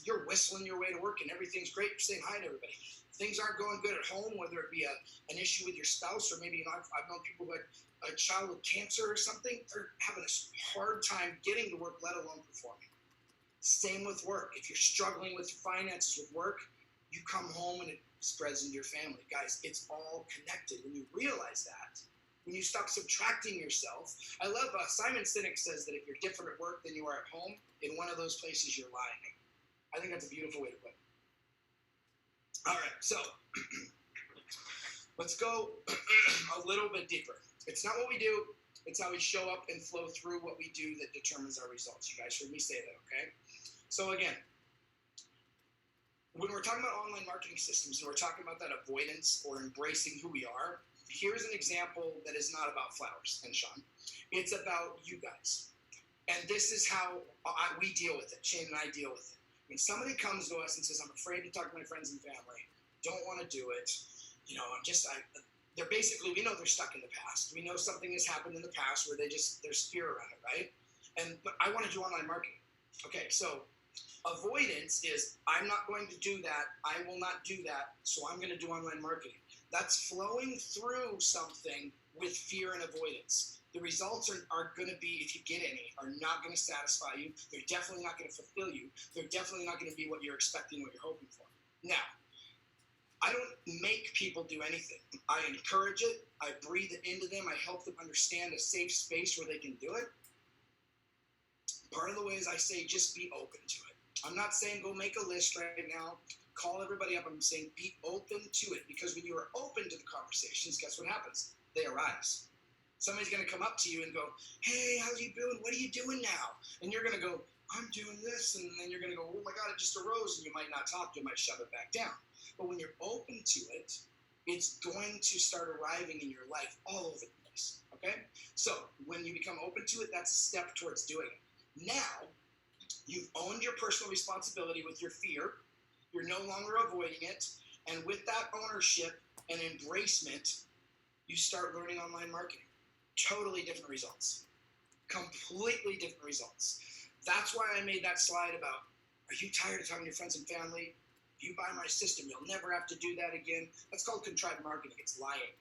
you're whistling your way to work and everything's great, you're saying hi to everybody. Things aren't going good at home, whether it be an issue with your spouse or maybe, you know, I've known people who had a child with cancer or something, they're having a hard time getting to work, let alone performing. Same with work. If you're struggling with finances with work, you come home and it spreads into your family. Guys, it's all connected. When you realize that, when you stop subtracting yourself, I love Simon Sinek says that if you're different at work than you are at home, in one of those places you're lying. I think that's a beautiful way to put it. All right, so let's go a little bit deeper. It's not what we do, it's how we show up and flow through what we do that determines our results. You guys heard me say that, okay? So again, when we're talking about online marketing systems and we're talking about that avoidance or embracing who we are, here's an example that is not about flowers and Sean. It's about you guys. And this is how we deal with it. Shane and I deal with it. When somebody comes to us and says, I'm afraid to talk to my friends and family, don't want to do it, you know, they're basically, we know they're stuck in the past. We know something has happened in the past where there's fear around it, right? But I want to do online marketing. Okay, so avoidance is, I'm not going to do that, I will not do that, so I'm going to do online marketing. That's flowing through something with fear and avoidance. The results are going to be, if you get any, are not going to satisfy you. They're definitely not going to fulfill you. They're definitely not going to be what you're expecting, what you're hoping for. Now, I don't make people do anything. I encourage it. I breathe it into them. I help them understand a safe space where they can do it. Part of the way is I say just be open to it. I'm not saying go make a list right now, call everybody up. I'm saying be open to it, because when you are open to the conversations, guess what happens? They arise. Somebody's going to come up to you and go, hey, how you doing? What are you doing now? And you're going to go, I'm doing this. And then you're going to go, oh my God, it just arose. And you might not talk. You might shove it back down. But when you're open to it, it's going to start arriving in your life all over the place. Okay? So when you become open to it, that's a step towards doing it. Now, you've owned your personal responsibility with your fear. You're no longer avoiding it. And with that ownership and embracement, you start learning online marketing. Totally different results. Completely different results. That's why I made that slide about, are you tired of talking to your friends and family? If you buy my system, you'll never have to do that again. That's called contrived marketing. It's lying.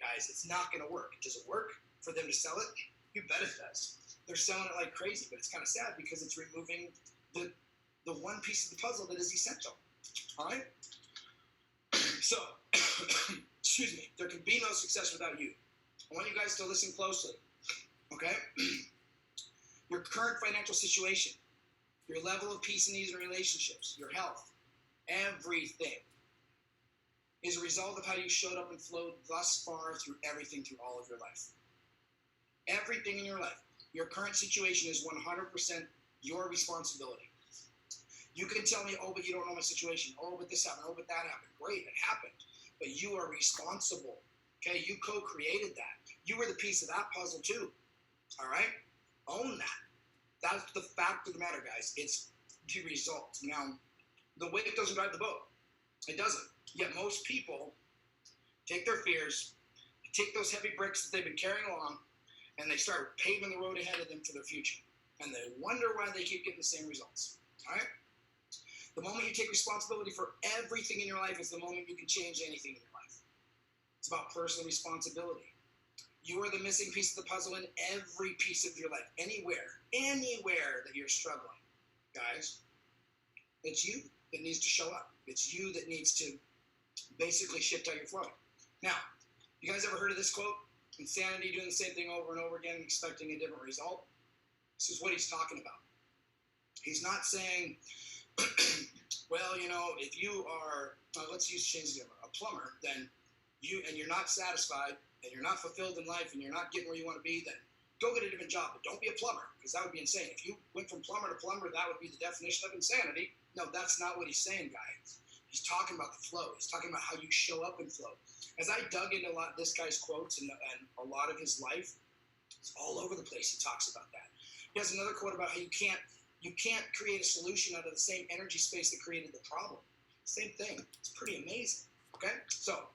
Guys, it's not going to work. Does it work for them to sell it? You bet it does. They're selling it like crazy, but it's kind of sad because it's removing the one piece of the puzzle that is essential. All right? So, excuse me, there can be no success without you. I want you guys to listen closely, okay? Your current financial situation, your level of peace and ease in relationships, your health, everything is a result of how you showed up and flowed thus far through everything, through all of your life. Everything in your life. Your current situation is 100% your responsibility. You can tell me, oh, but you don't know my situation. Oh, but this happened. Oh, but that happened. Great, it happened. But you are responsible. Okay, you co-created that. You were the piece of that puzzle too. All right? Own that. That's the fact of the matter, guys. It's the result. Now, the weight doesn't drive the boat. It doesn't. Yet most people take their fears, take those heavy bricks that they've been carrying along, and they start paving the road ahead of them for their future. And they wonder why they keep getting the same results. All right? The moment you take responsibility for everything in your life is the moment you can change anything in your life. It's about personal responsibility. You are the missing piece of the puzzle in every piece of your life. Anywhere that you're struggling, guys, it's you that needs to show up. It's you that needs to basically shift how you're flowing. Now, you guys ever heard of this quote? Insanity, doing the same thing over and over again, expecting a different result. This is what he's talking about. He's not saying, well, you know, if you are, let's change a plumber, then you're not satisfied and you're not fulfilled in life and you're not getting where you want to be, then go get a different job, but don't be a plumber, because that would be insane. If you went from plumber to plumber, that would be the definition of insanity. No, that's not what he's saying, guys. He's talking about the flow. He's talking about how you show up and flow. As I dug into a lot of this guy's quotes and a lot of his life, it's all over the place. He talks about that. He has another quote about how you can't create a solution out of the same energy space that created the problem. Same thing. It's pretty amazing. Okay? So,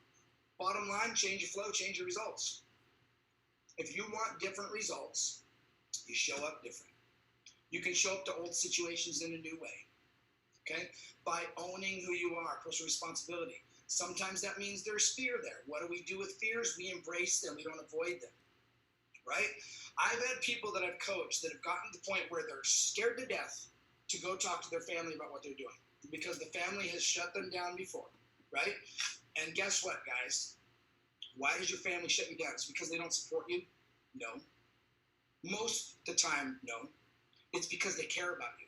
bottom line, change your flow, change your results. If you want different results, you show up different. You can show up to old situations in a new way. Okay? By owning who you are, personal responsibility. Sometimes that means there's fear there. What do we do with fears? We embrace them. We don't avoid them. Right? I've had people that I've coached that have gotten to the point where they're scared to death to go talk to their family about what they're doing because the family has shut them down before. Right? And guess what, guys? Why does your family shut you down? It's because they don't support you? No. Most of the time, no. It's because they care about you.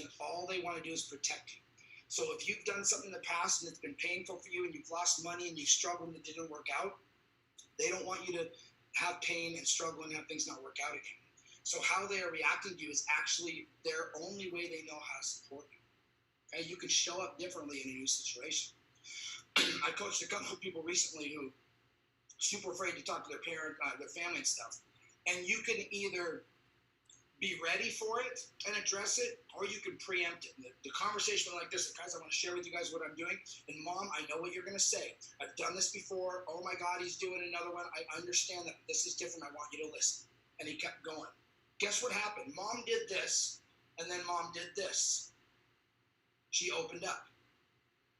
And all they want to do is protect you. So if you've done something in the past and it's been painful for you and you've lost money and you've struggled and it didn't work out, they don't want you to have pain and struggle and have things not work out again. So how they are reacting to you is actually their only way they know how to support you. Okay? You can show up differently in a new situation. I coached a couple of people recently who are super afraid to talk to their parent, their family and stuff. And you can either be ready for it and address it, or you can preempt it. The conversation like this, guys, I want to share with you guys what I'm doing. And Mom, I know what you're going to say. I've done this before. Oh my God, he's doing another one. I understand that this is different. I want you to listen. And he kept going. Guess what happened? Mom did this, and then Mom did this. She opened up.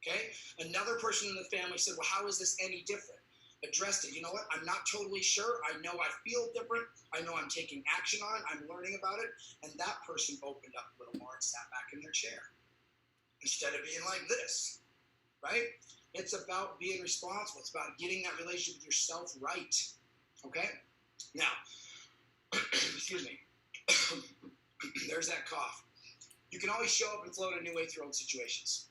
Okay? Another person in the family said, well, how is this any different? Addressed it. You know what? I'm not totally sure. I know I feel different. I know I'm taking action on it. I'm learning about it. And that person opened up a little more and sat back in their chair instead of being like this, right? It's about being responsible. It's about getting that relationship with yourself right, okay? Now, excuse me. There's that cough. You can always show up and flow in a new way through old situations.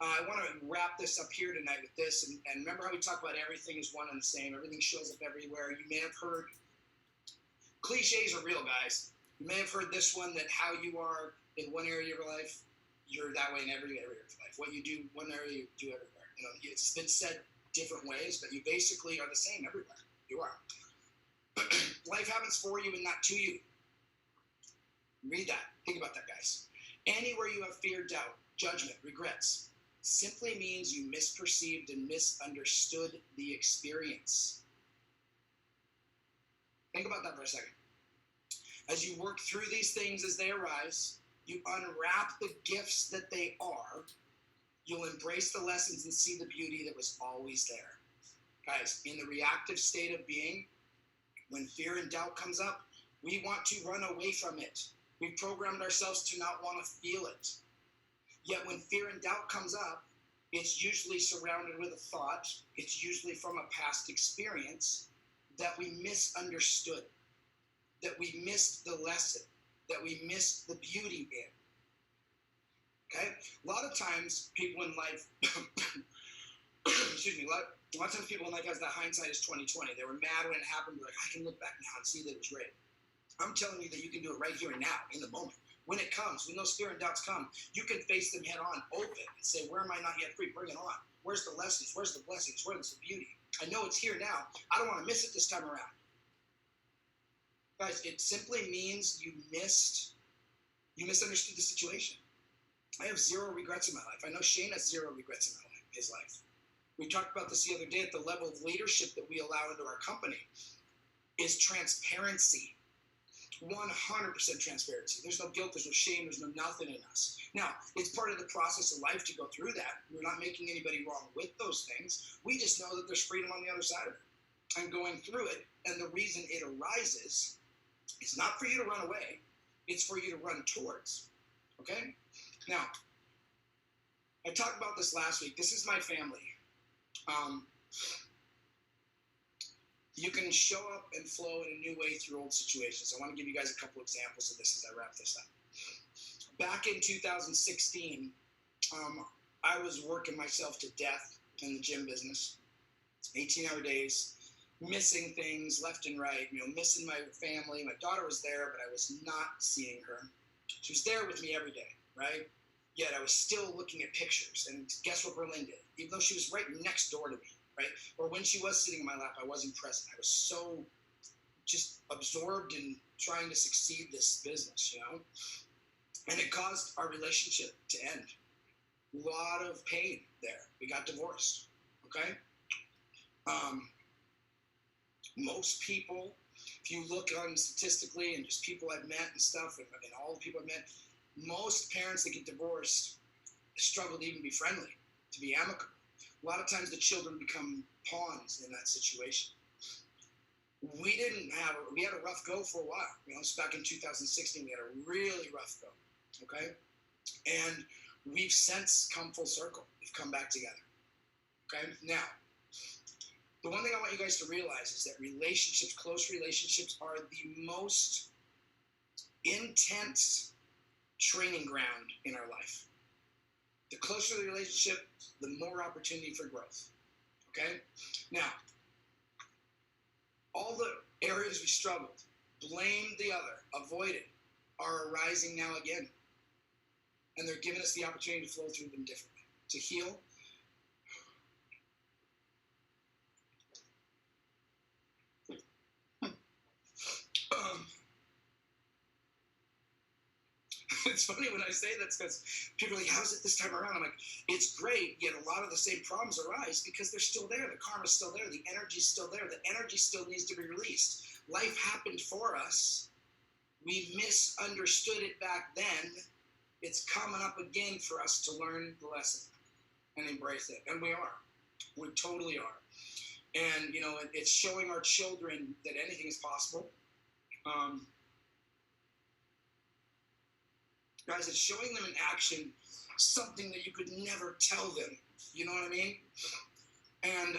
I want to wrap this up here tonight with this, and remember how we talk about everything is one and the same. Everything shows up everywhere. You may have heard, cliches are real, guys. You may have heard this one, that how you are in one area of your life, you're that way in every area of your life. What you do one area, you do everywhere. You know, it's been said different ways, but you basically are the same everywhere. You are. Life happens for you and not to you. Read that. Think about that, guys. Anywhere you have fear, doubt, judgment, regrets, simply means you misperceived and misunderstood the experience. Think about that for a second. As you work through these things as they arise, you unwrap the gifts that they are, you'll embrace the lessons and see the beauty that was always there. Guys, in the reactive state of being, when fear and doubt comes up, we want to run away from it. We've programmed ourselves to not want to feel it. Yet when fear and doubt comes up, it's usually surrounded with a thought. It's usually from a past experience that we misunderstood, that we missed the lesson, that we missed the beauty in. Okay? A lot of times people in life, excuse me, a lot of times people in life has that hindsight is 2020. They were mad when it happened, but like, I can look back now and see that it was great. I'm telling you that you can do it right here and now, in the moment. When it comes, when those fear and doubts come, you can face them head on, open, and say, where am I not yet free? Bring it on. Where's the lessons? Where's the blessings? Where's the beauty? I know it's here now. I don't want to miss it this time around. Guys, it simply means you misunderstood the situation. I have zero regrets in my life. I know Shane has zero regrets in his life. We talked about this the other day at the level of leadership that we allow into our company is transparency. 100% transparency. There's no guilt, there's no shame, there's no nothing in us. Now, it's part of the process of life to go through that. We're not making anybody wrong with those things. We just know that there's freedom on the other side of it. And going through it, and the reason it arises is not for you to run away, it's for you to run towards. Okay? Now, I talked about this last week. This is my family. You can show up and flow in a new way through old situations. I want to give you guys a couple examples of this as I wrap this up. Back in 2016, I was working myself to death in the gym business. 18-hour days, missing things left and right, missing my family. My daughter was there, but I was not seeing her. She was there with me every day, right? Yet I was still looking at pictures. And guess what Berlin did? Even though she was right next door to me, right? Or when she was sitting in my lap, I wasn't present. I was so just absorbed in trying to succeed this business, And it caused our relationship to end. A lot of pain there. We got divorced, okay? Most people, if you look on statistically and just people I've met and stuff, and all the people I've met, most parents that get divorced struggle to even be friendly, to be amicable. A lot of times the children become pawns in that situation. We had a rough go for a while. It's back in 2016, we had a really rough go, okay? And we've since come full circle. We've come back together, okay? Now, the one thing I want you guys to realize is that relationships, close relationships, are the most intense training ground in our life. The closer the relationship, the more opportunity for growth, okay? Now, all the areas we struggled, blamed the other, avoided, are arising now again. And they're giving us the opportunity to flow through them differently, to heal. It's funny when I say that because people are like, how's it this time around? I'm like, it's great, yet a lot of the same problems arise because they're still there. The karma's still there. The energy's still there. The energy still needs to be released. Life happened for us. We misunderstood it back then. It's coming up again for us to learn the lesson and embrace it. And we are. We totally are. And, it's showing our children that anything is possible. Guys, it's showing them in action something that you could never tell them. You know what I mean? And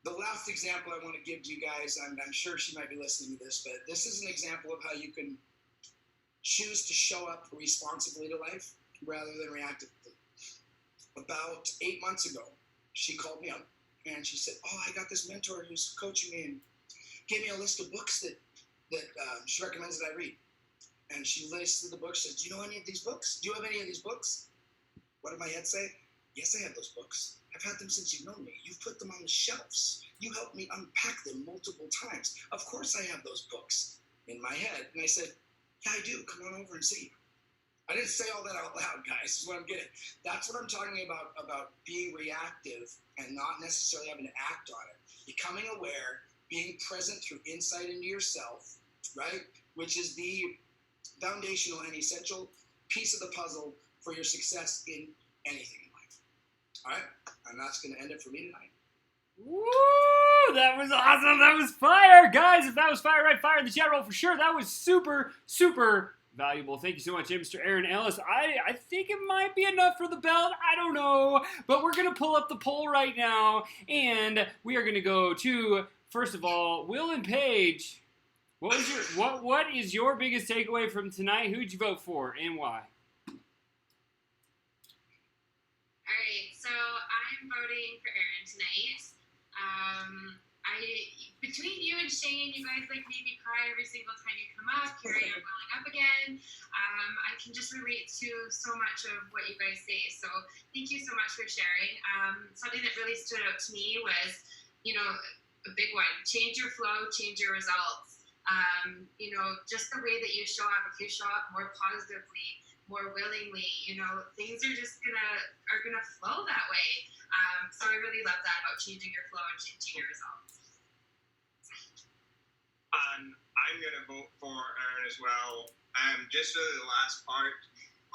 the last example I want to give to you guys, I'm sure she might be listening to this, but this is an example of how you can choose to show up responsibly to life rather than reactively. About 8 months ago, she called me up and she said, I got this mentor who's coaching me and gave me a list of books that she recommends that I read. And she listed the books, says, do you know any of these books? Do you have any of these books? What did my head say? Yes, I have those books. I've had them since you've known me. You've put them on the shelves. You helped me unpack them multiple times. Of course I have those books in my head. And I said, yeah, I do. Come on over and see. I didn't say all that out loud, guys. Is what I'm getting. That's what I'm talking about being reactive and not necessarily having to act on it. Becoming aware, being present through insight into yourself, right? Which is the foundational and essential piece of the puzzle for your success in anything in life. All right? And that's going to end it for me tonight.
Woo! That was awesome. That was fire. Guys, if that was fire, right, fire in the chat roll for sure. That was super, super valuable. Thank you so much, Mr. Aaron Ellis. I think it might be enough for the belt. I don't know. But we're going to pull up the poll right now, and we are going to go to, first of all, Will and Paige. What is your biggest takeaway from tonight? Who'd you vote for and why?
All right, so I'm voting for Aaron tonight. Between you and Shane, you guys like made me cry every single time you come up. Here I am welling up again. I can just relate to so much of what you guys say. So thank you so much for sharing. Something that really stood out to me was, a big one: change your flow, change your results. Just the way that you show up. If you show up more positively, more willingly, things are just gonna flow that way. So I really love that about changing your flow and changing your results.
I'm gonna vote for Aaron as well. Just really the last part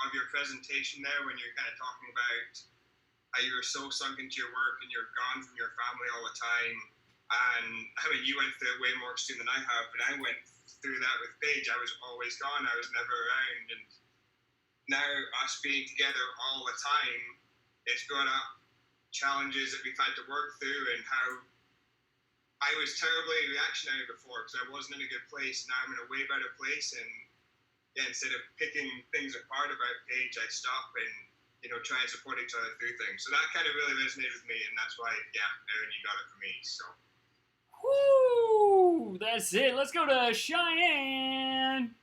of your presentation there, when you're kind of talking about how you're so sunk into your work and you're gone from your family all the time. And I mean, you went through it way more extreme than I have, but I went through that with Paige. I was always gone. I was never around, and now us being together all the time, it's brought up challenges that we've had to work through, and how I was terribly reactionary before because I wasn't in a good place. Now I'm in a way better place, and instead of picking things apart about Paige, I stop and try and support each other through things. So that kind of really resonated with me, and that's why, Aaron, you got it for me. So.
Woo! That's it. Let's go to Cheyenne.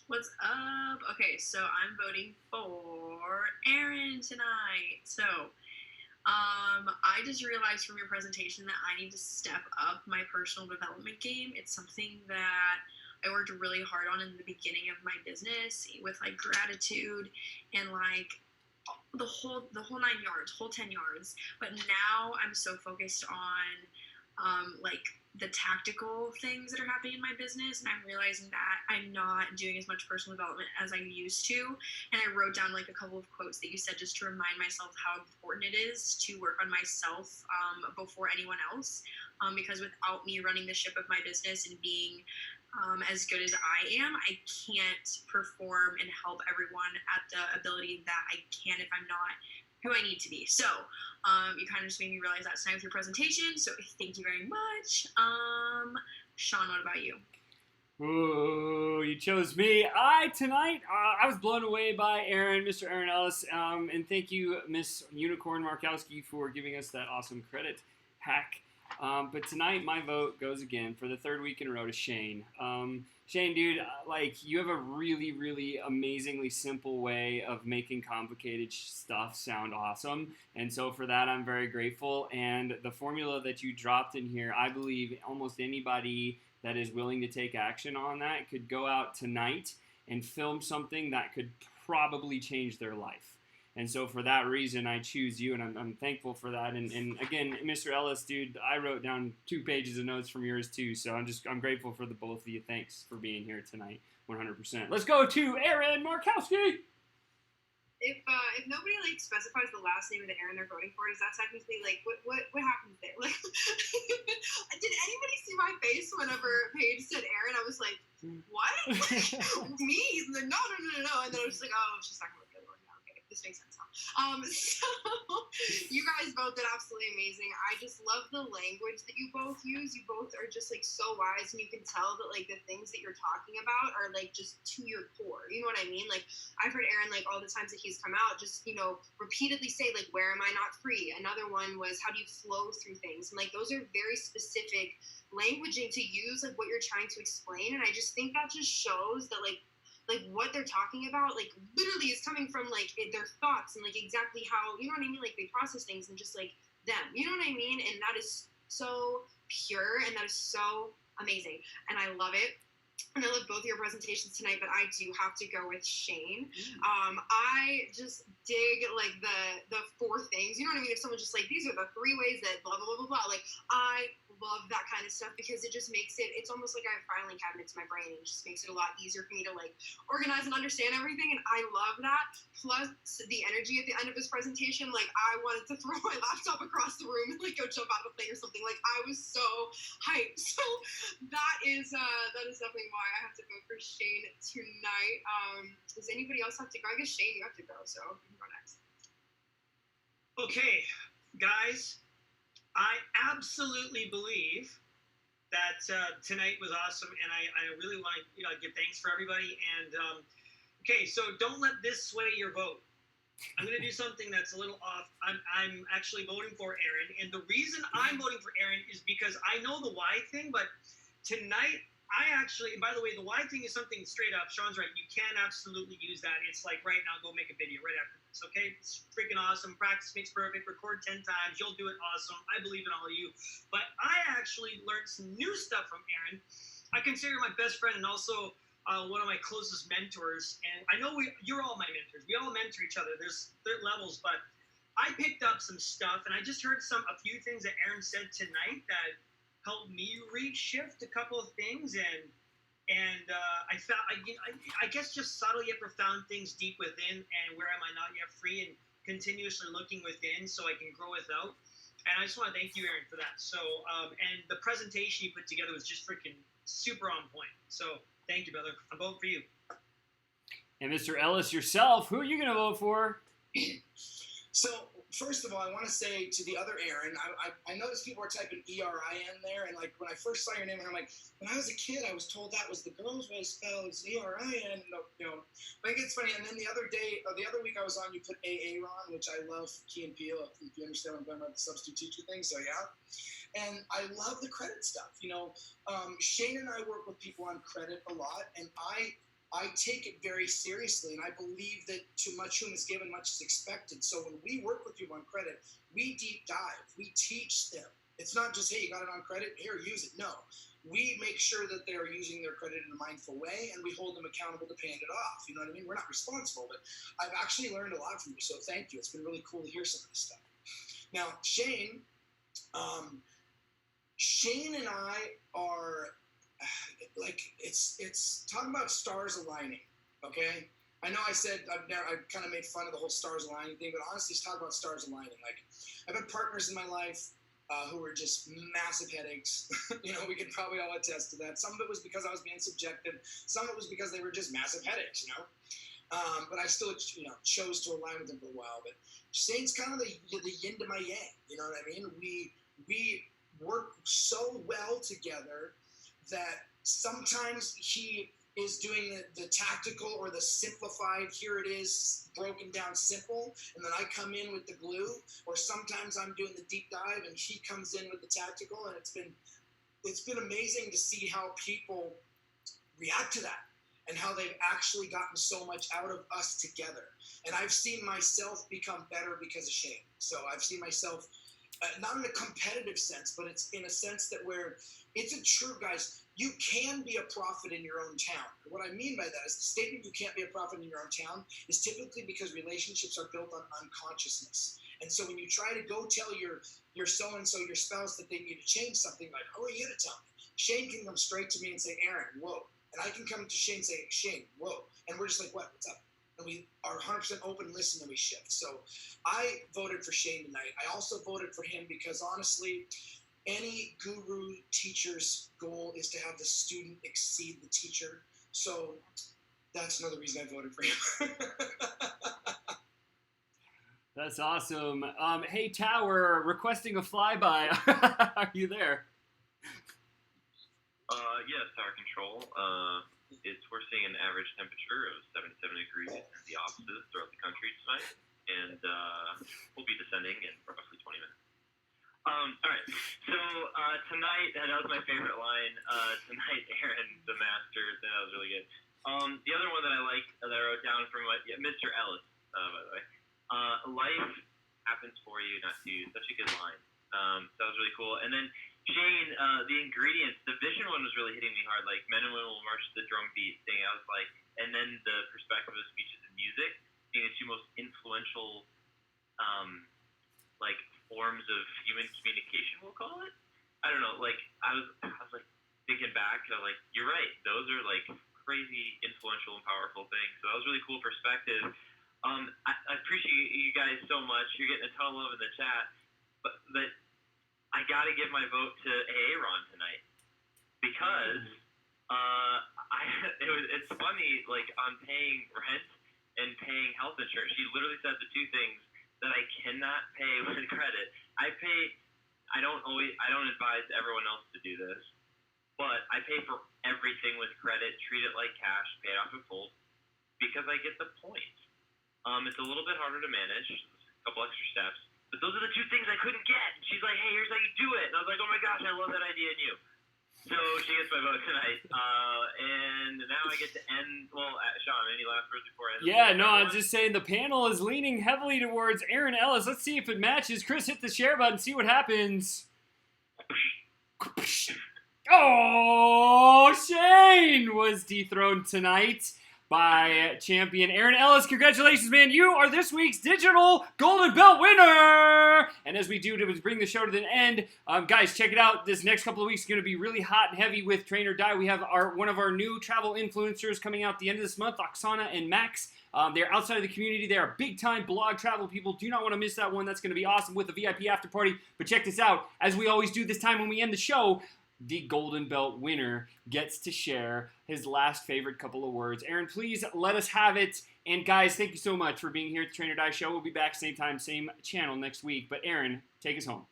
What's up? Okay, so I'm voting for Aaron tonight. So, I just realized from your presentation that I need to step up my personal development game. It's something that I worked really hard on in the beginning of my business with like gratitude and like the whole 9 yards, whole 10 yards. But now I'm so focused on like the tactical things that are happening in my business, and I'm realizing that I'm not doing as much personal development as I used to. And I wrote down like a couple of quotes that you said just to remind myself how important it is to work on myself before anyone else, because without me running the ship of my business and being as good as I am, I can't perform and help everyone at the ability that I can if I'm not who I need to be. So you kind of just made me realize that tonight with your presentation, so thank you very much. Sean, what about you?
Ooh, you chose me. Tonight, I was blown away by Aaron, Mr. Aaron Ellis, and thank you, Miss Unicorn Markowski, for giving us that awesome credit hack. But tonight, my vote goes again for the third week in a row to Shane. Shane, dude, you have a really, really amazingly simple way of making complicated stuff sound awesome. And so for that, I'm very grateful. And the formula that you dropped in here, I believe almost anybody that is willing to take action on that could go out tonight and film something that could probably change their life. And so for that reason, I choose you, and I'm thankful for that. And again, Mr. Ellis, dude, I wrote down 2 pages of notes from yours too, so I'm grateful for the both of you. Thanks for being here tonight, 100%. Let's go to Aaron Markowski.
If nobody specifies the last name of the Aaron they're voting for, is that technically what happens there? Like, did anybody see my face whenever Paige said Aaron? I was like, what? Me? No. And then I was just like, oh, she's talking about the other one. Yeah, okay, this makes sense. So you guys both did absolutely amazing. I just love the language that you both use. You both are just so wise, and you can tell that the things that you're talking about are just to your core. You know what I mean? I've heard Aaron all the times that he's come out just repeatedly say where am I not free? Another one was how do you flow through things? And those are very specific languaging to use what you're trying to explain. And I just think that just shows that what they're talking about, literally is coming from, their thoughts and, exactly how, you know what I mean? They process things and just, them. You know what I mean? And that is so pure, and that is so amazing. And I love it. And I love both your presentations tonight, but I do have to go with Shane. I just dig, the 4 things. You know what I mean? If someone's just these are the 3 ways that blah, blah, blah, blah, blah. I love that kind of stuff because it just makes it, it's almost like I have filing cabinets in my brain, and it just makes it a lot easier for me to like organize and understand everything, and I love that. Plus the energy at the end of his presentation, like I wanted to throw my laptop across the room and like go jump out of a plane or something. Like I was so hyped. So that is definitely why I have to vote for Shane tonight. Does anybody else have to go? I guess Shane, you have to go, so you can go next.
Okay, guys, I absolutely believe that tonight was awesome, and I really want to give thanks for everybody. And okay, so don't let this sway your vote. I'm going to do something that's a little off. I'm actually voting for Aaron, and the reason I'm voting for Aaron is because I know the why thing, but tonight I actually, and by the way, the why thing is something straight up. Sean's right. You can absolutely use that. It's like right now, go make a video right after this, okay? It's freaking awesome. Practice makes perfect. Record 10 times. You'll do it awesome. I believe in all of you. But I actually learned some new stuff from Aaron. I consider my best friend and also one of my closest mentors. And I know you're all my mentors. We all mentor each other. There's levels, but I picked up some stuff, and I just heard a few things that Aaron said tonight that helped me reshift a couple of things, and I found I guess just subtle yet profound things deep within, and where am I not yet free, and continuously looking within so I can grow without. And I just want to thank you, Aaron, for that. So and the presentation you put together was just freaking super on point. So thank you, brother. I'm voting for you.
And Mr. Ellis, yourself, who are you going to vote for?
So, first of all, I want to say to the other Aaron, I noticed people were typing E-R-I-N there, and like when I first saw your name, I'm like, when I was a kid, I was told that was the girl's way spelled, it's E-R-I-N, you know. I think it's funny. And then the other week I was on, you put A-A-Ron, which I love, Key and Peele, if you understand what I'm talking about, the substitute teacher thing, so yeah. And I love the credit stuff, you know. Shane and I work with people on credit a lot, and I take it very seriously, and I believe that to much whom is given, much is expected. So when we work with people on credit, we deep dive. We teach them. It's not just, hey, you got it on credit, here, use it. No. We make sure that they are using their credit in a mindful way, and we hold them accountable to paying it off. You know what I mean? We're not responsible, but I've actually learned a lot from you, so thank you. It's been really cool to hear some of this stuff. Now, Shane and I are... like it's talking about stars aligning, okay? I know I said I kind of made fun of the whole stars aligning thing, but honestly, it's talking about stars aligning. Like, I've had partners in my life who were just massive headaches. You know, we could probably all attest to that. Some of it was because I was being subjective. Some of it was because they were just massive headaches, you know? But I still, chose to align with them for a while. But Shane's kind of the yin to my yang, you know what I mean? We work so well together that sometimes he is doing the tactical or the simplified, here it is, broken down simple, and then I come in with the glue, or sometimes I'm doing the deep dive and he comes in with the tactical, and it's been amazing to see how people react to that and how they've actually gotten so much out of us together. And I've seen myself become better because of Shane. So I've seen myself, not in a competitive sense, but it's in a sense that where it's a true, guys, you can be a prophet in your own town. What I mean by that is the statement you can't be a prophet in your own town is typically because relationships are built on unconsciousness. And so when you try to go tell your so-and-so, your spouse, that they need to change something, like, who are you to tell me? Shane can come straight to me and say, Aaron, whoa. And I can come to Shane and say, Shane, whoa. And we're just like, what? What's up? And we are 100% open, listen, and we shift. So I voted for Shane tonight. I also voted for him because, honestly, any guru teacher's goal is to have the student exceed the teacher. So that's another reason I voted for him.
That's awesome. Hey, Tower, requesting a flyby. Are you there?
Yes, Tower Control. We're seeing an average temperature of 77 degrees in the offices throughout the country tonight, and we'll be descending in roughly 20 minutes. All right, so tonight, that was my favorite line. Tonight, Aaron, the master, that was really good. The other one that I liked, that I wrote down from Mr. Ellis, by the way. Life happens for you, not to you. Such a good line. So that was really cool. And then Shane, the ingredients, the vision one was really hitting me hard. Like, men and women will march to the drum beat thing. I was like, and then the perspective of speeches and music being the two most influential, forms of human communication, we'll call it. I don't know, like I was like thinking back, and I was like, you're right. Those are like crazy influential and powerful things. So that was really cool perspective. I appreciate you guys so much. You're getting a ton of love in the chat, but I got to give my vote to Aaron tonight because it's funny, like on paying rent and paying health insurance. She literally said the two things that I cannot pay with credit. I don't advise everyone else to do this, but I pay for everything with credit, treat it like cash, pay it off in full, because I get the point. It's a little bit harder to manage, a couple extra steps, but those are the two things I couldn't get. And she's like, hey, here's how you do it. And I was like, oh my gosh, I love that idea in you. So she gets my vote tonight. And now I get to end. Well, Sean, any last words before I end?
Yeah, no, I'm just saying the panel is leaning heavily towards Aaron Ellis. Let's see if it matches. Chris, hit the share button, see what happens. Oh, Shane was dethroned tonight by champion Aaron Ellis. Congratulations, man. You are this week's digital golden belt winner. And as we do to bring the show to the end, guys, check it out. This next couple of weeks is going to be really hot and heavy with Train or Die. We have one of our new travel influencers coming out at the end of this month, Oksana and Max. They're outside of the community. They are big-time blog travel people. Do not want to miss that one. That's going to be awesome with the VIP after party. But check this out. As we always do this time when we end the show, the Golden Belt winner gets to share his last favorite couple of words. Aaron, please let us have it. And guys, thank you so much for being here at the Train or Die Show. We'll be back same time, same channel next week. But Aaron, take us home.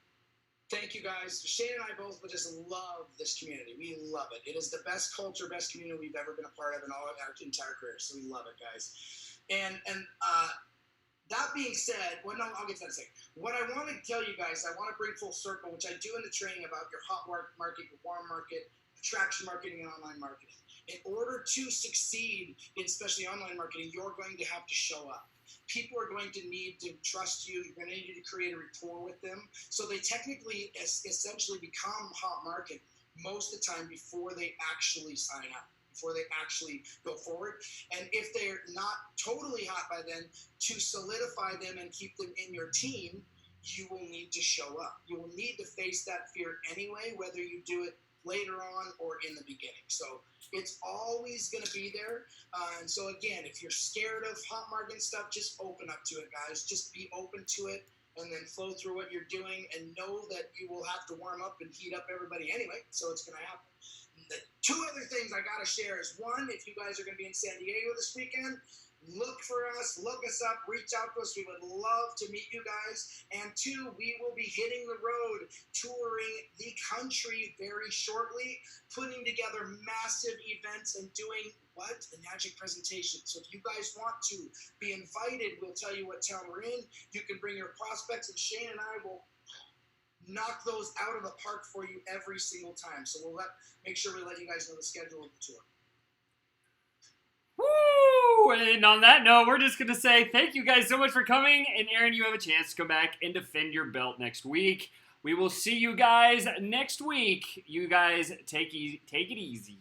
Thank you, guys. Shane and I both just love this community. We love it. It is the best culture, best community we've ever been a part of in all of our entire career. So we love it, guys. And that being said, well, no, I'll get to that in a second. What I want to tell you guys, I want to bring full circle, which I do in the training about your hot market, your warm market, attraction marketing, and online marketing. In order to succeed in especially online marketing, you're going to have to show up. People are going to need to trust you. You're going to need to create a rapport with them. So they technically essentially become hot market most of the time before they actually sign up, before they actually go forward. And if they're not totally hot by then, to solidify them and keep them in your team, you will need to show up. You will need to face that fear anyway, whether you do it later on or in the beginning. So it's always going to be there. And so again, if you're scared of hot market stuff, just open up to it, guys. Just be open to it and then flow through what you're doing and know that you will have to warm up and heat up everybody anyway. So it's going to happen. The two other things I got to share is, one, if you guys are going to be in San Diego this weekend, look for us, look us up, reach out to us. We would love to meet you guys. And two, we will be hitting the road, touring the country very shortly, putting together massive events and doing a magic presentation. So if you guys want to be invited, we'll tell you what town we're in. You can bring your prospects, and Shane and I will knock those out of the park for you every single time. So we'll make sure we let you guys know the schedule of the tour.
Woo! And on that note, we're just going to say thank you guys so much for coming. And Aaron, you have a chance to come back and defend your belt next week. We will see you guys next week. You guys take it easy.